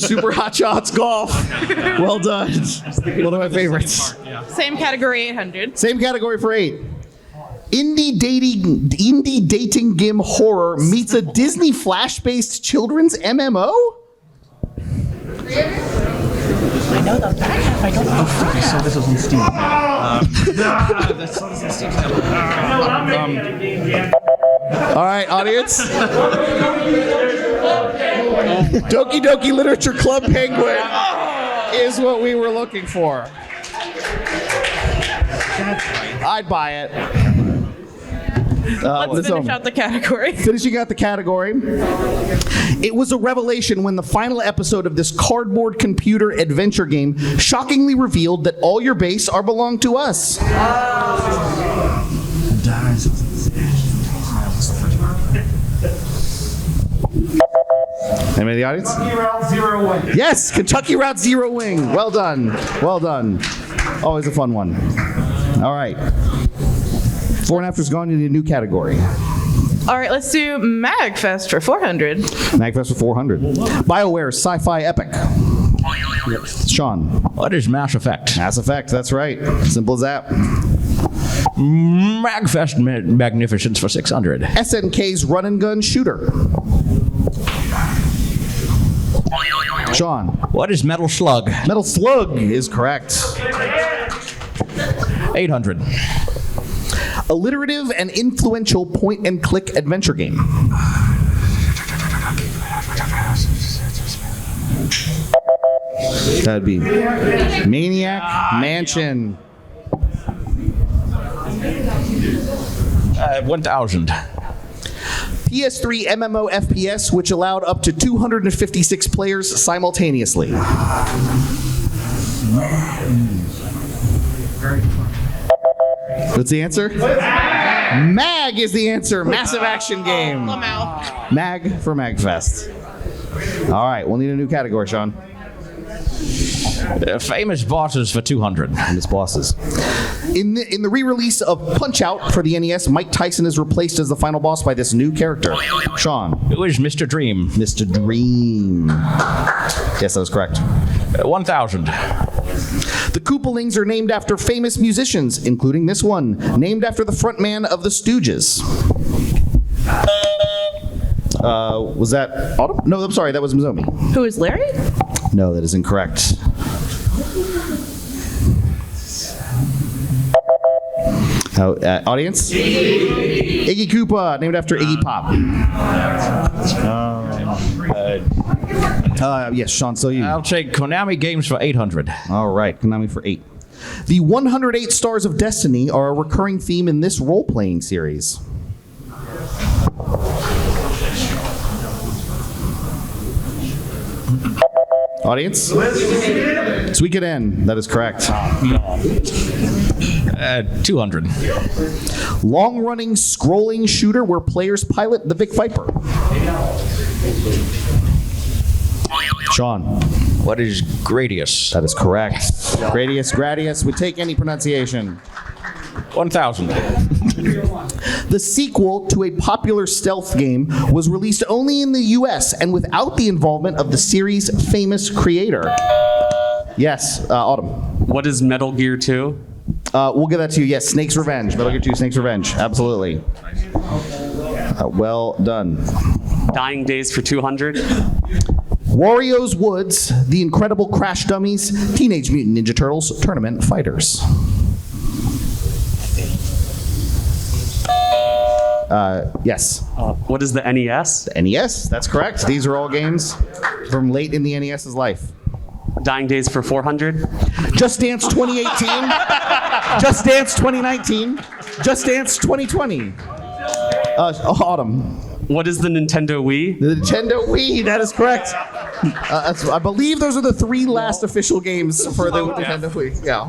B: Super Hot Shots Golf. Well done. One of my favorites.
I: Same category, 800.
B: Same category for 8. Indie dating game horror meets a Disney Flash-based children's MMO?
C: I know the back half. I don't know.
F: I saw this was on Steam. I saw this on Steam.
B: All right, audience. Doki Doki Literature Club Penguin is what we were looking for. I'd buy it.
I: Let's finish out the category.
B: Finishing out the category. It was a revelation when the final episode of this cardboard computer adventure game shockingly revealed that all your base are belong to us. Anybody in the audience?
C: Kentucky Route Zero Wing.
B: Yes, Kentucky Route Zero Wing. Well done. Well done. Always a fun one. All right. Before and After's gone into a new category.
I: All right, let's do MAGFest for 400.
B: MAGFest for 400. BioWare sci-fi epic. Sean.
K: What is Mass Effect?
B: Mass Effect, that's right. Simple as that.
K: MAGFest Magnificence for 600.
B: SNK's run and gun shooter. Sean.
K: What is Metal Slug?
B: Metal Slug is correct.
K: 800.
B: Alliterative and influential point-and-click adventure game. That'd be Maniac Mansion.
K: 1,000.
B: PS3 MMO FPS, which allowed up to 256 players simultaneously. What's the answer? MAG is the answer. Massive action game. MAG for MAGFest. All right, we'll need a new category, Sean.
K: Famous bosses for 200.
B: Famous bosses. In the re-release of Punch-Out for the NES, Mike Tyson is replaced as the final boss by this new character. Sean.
K: Who is Mr. Dream?
B: Mr. Dream. Yes, that was correct.
K: 1,000.
B: The Koopalings are named after famous musicians, including this one, named after the frontman of the Stooges. Was that Autumn? No, I'm sorry, that was Mizomi.
I: Who is Larry?
B: No, that is incorrect. Audience? Iggy Koopa, named after Iggy Pop. Yes, Sean, so you.
K: I'll take Konami games for 800.
B: All right, Konami for 8. The 108 Stars of Destiny are a recurring theme in this role-playing series. Audience? Suikoden, that is correct.
K: 200.
B: Long-running scrolling shooter where players pilot the Vic Viper. Sean.
K: What is Gradius?
B: That is correct. Gradius, we take any pronunciation.
K: 1,000.
B: The sequel to a popular stealth game was released only in the US and without the involvement of the series' famous creator. Yes, Autumn.
J: What is Metal Gear 2?
B: We'll give that to you. Yes, Snake's Revenge. Metal Gear 2, Snake's Revenge. Absolutely. Well done.
J: Dying Days for 200.
B: Wario's Woods, The Incredible Crash Dummies, Teenage Mutant Ninja Turtles, Tournament Fighters. Yes.
J: What is the NES?
B: The NES, that's correct. These are all games from late in the NES's life.
J: Dying Days for 400.
B: Just Dance 2018. Just Dance 2019. Just Dance 2020. Autumn.
J: What is the Nintendo Wii?
B: The Nintendo Wii, that is correct. I believe those are the 3 last official games for the Nintendo Wii. Yeah.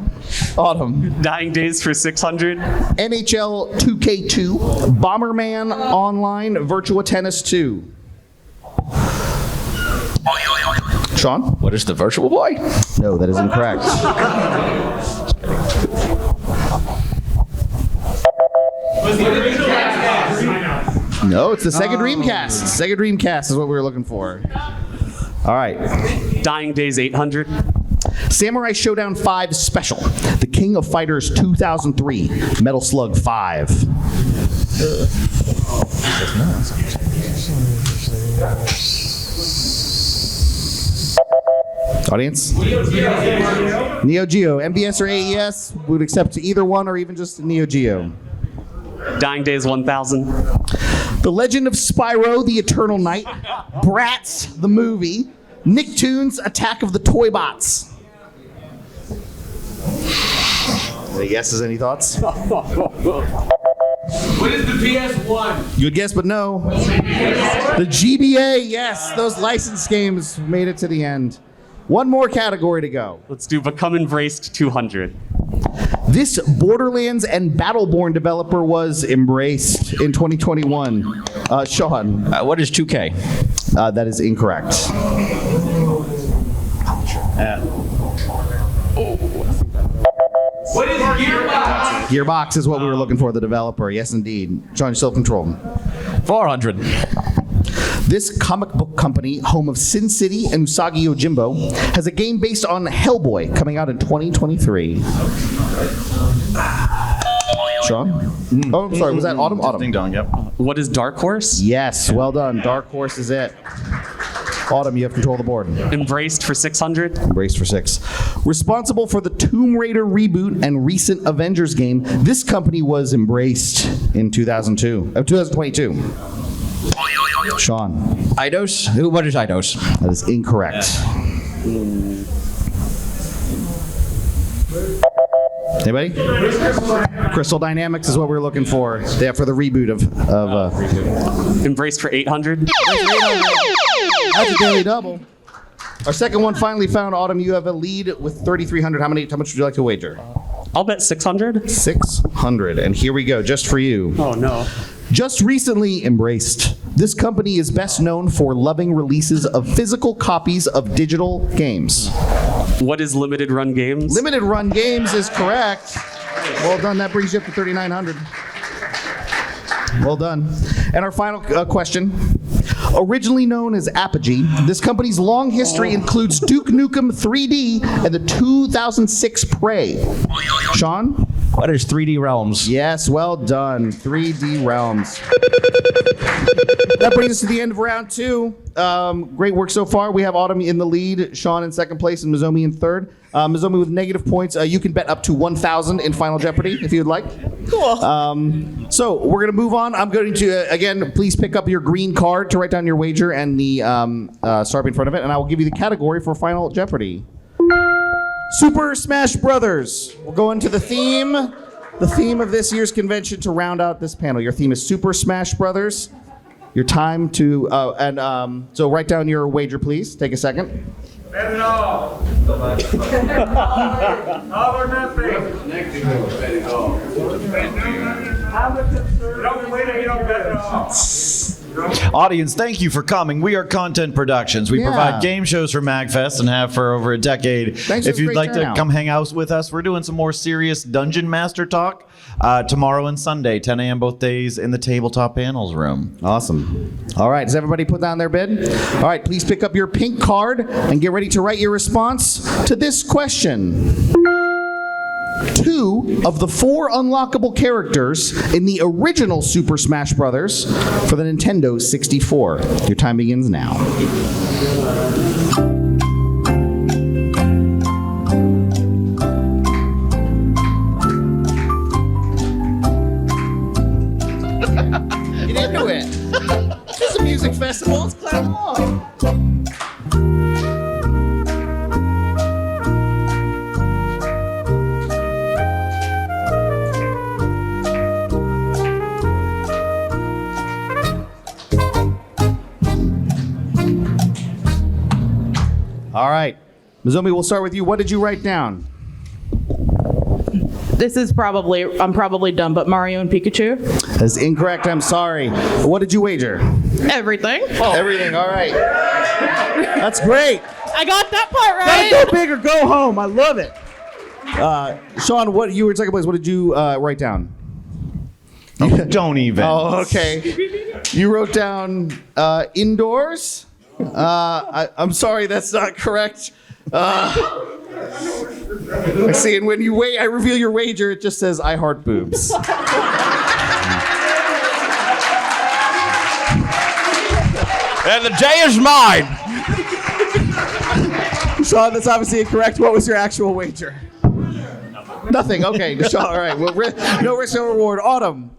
B: Autumn.
J: Dying Days for 600.
B: NHL 2K2, Bomberman Online, Virtua Tennis 2. Sean?
K: What is the Virtual Boy?
B: No, that is incorrect. No, it's the Sega Dreamcast. Sega Dreamcast is what we were looking for. All right.
J: Dying Days 800.
B: Samurai Showdown 5 Special. The King of Fighters 2003. Metal Slug 5. Audience? Neo Geo. MBS or AES? We would accept either one or even just Neo Geo.
J: Dying Days 1000.
B: The Legend of Spyro, The Eternal Night. Bratz, the movie. Nicktoons, Attack of the Toy Bots. Any guesses, any thoughts?
F: What is the PS1?
B: You would guess, but no. The GBA, yes. Those licensed games made it to the end. One more category to go.
J: Let's do Become Embraced 200.
B: This Borderlands and Battleborn developer was embraced in 2021. Sean.
K: What is 2K?
B: That is incorrect.
F: What is Gearbox?
B: Gearbox is what we were looking for, the developer. Yes, indeed. Sean, self-control.
K: 400.
B: This comic book company, home of Sin City and Usagi Yojimbo, has a game based on Hellboy coming out in 2023. Sean? Oh, I'm sorry. Was that Autumn? Autumn.
K: Ding dong, yep.
J: What is Dark Horse?
B: Yes, well done. Dark Horse is it. Autumn, you have control of the board.
J: Embraced for 600.
B: Embraced for 6. Responsible for the Tomb Raider reboot and recent Avengers game, this company was embraced in 2022. Sean.
K: Eidos? What is Eidos?
B: That is incorrect. Anybody? Crystal Dynamics is what we were looking for. Yeah, for the reboot of
J: Embraced for 800.
B: That's a daily double. Our second one finally found. Autumn, you have a lead with 3,300. How much would you like to wager?
J: I'll bet 600.
B: 600. And here we go, just for you.
J: Oh, no.
B: Just recently embraced. This company is best known for loving releases of physical copies of digital games.
J: What is Limited Run Games?
B: Limited Run Games is correct. Well done. That brings you up to 3,900. Well done. And our final question. Originally known as Apogee, this company's long history includes Duke Nukem 3D and the 2006 Prey. Sean?
K: What is 3D Realms?
B: Yes, well done. 3D Realms. That brings us to the end of round 2. Great work so far. We have Autumn in the lead, Sean in second place, and Mizomi in third. Mizomi with negative points. You can bet up to 1,000 in Final Jeopardy if you'd like.
I: Cool.
B: So we're going to move on. I'm going to, again, please pick up your green card to write down your wager and the star in front of it, and I will give you the category for Final Jeopardy. Super Smash Brothers. We'll go into the theme of this year's convention to round out this panel. Your theme is Super Smash Brothers. Your time to, so write down your wager, please. Take a second.
K: Audience, thank you for coming. We are Content Productions. We provide game shows for MAGFest and have for over a decade. If you'd like to come hang out with us, we're doing some more serious Dungeon Master talk tomorrow and Sunday, 10 a.m. both days in the Tabletop Panels room.
B: Awesome. All right, does everybody put down their bid? All right, please pick up your pink card and get ready to write your response to this question. 2 of the 4 unlockable characters in the original Super Smash Bros. For the Nintendo 64. Your time begins now. Get into it. It's a music festival. Let's clap along. All right. Mizomi, we'll start with you. What did you write down?
I: This is I'm probably dumb, but Mario and Pikachu.
B: That's incorrect. I'm sorry. What did you wager?
I: Everything.
B: Oh. Everything. All right. That's great.
I: I got that part right.
H: Gotta go big or go home. I love it.
B: Sean, what you were in second place. What did you write down?
K: Oh, don't even.
B: Oh, okay. You wrote down indoors. I'm sorry, that's not correct. I see, and when you I reveal your wager, it just says, I heart boobs.
K: And the J is mine.
B: Sean, that's obviously incorrect. What was your actual wager? Nothing. Okay, Sean, all right. Well, no risk, no reward. Autumn.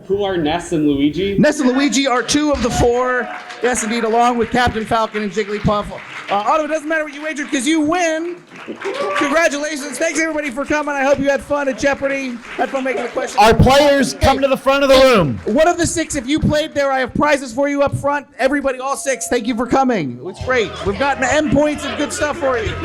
J: Who are Ness and Luigi?
B: Ness and Luigi are 2 of the 4. Yes, indeed, along with Captain Falcon and Jigglypuff. Autumn, it doesn't matter what you wagered because you win. Congratulations. Thanks, everybody, for coming. I hope you had fun at Jeopardy. Had fun making the questions.
A: Our players, come to the front of the room.
B: One of the 6, if you played there, I have prizes for you up front. Everybody, all 6, thank you for coming. It's great. We've gotten M points and good stuff for you.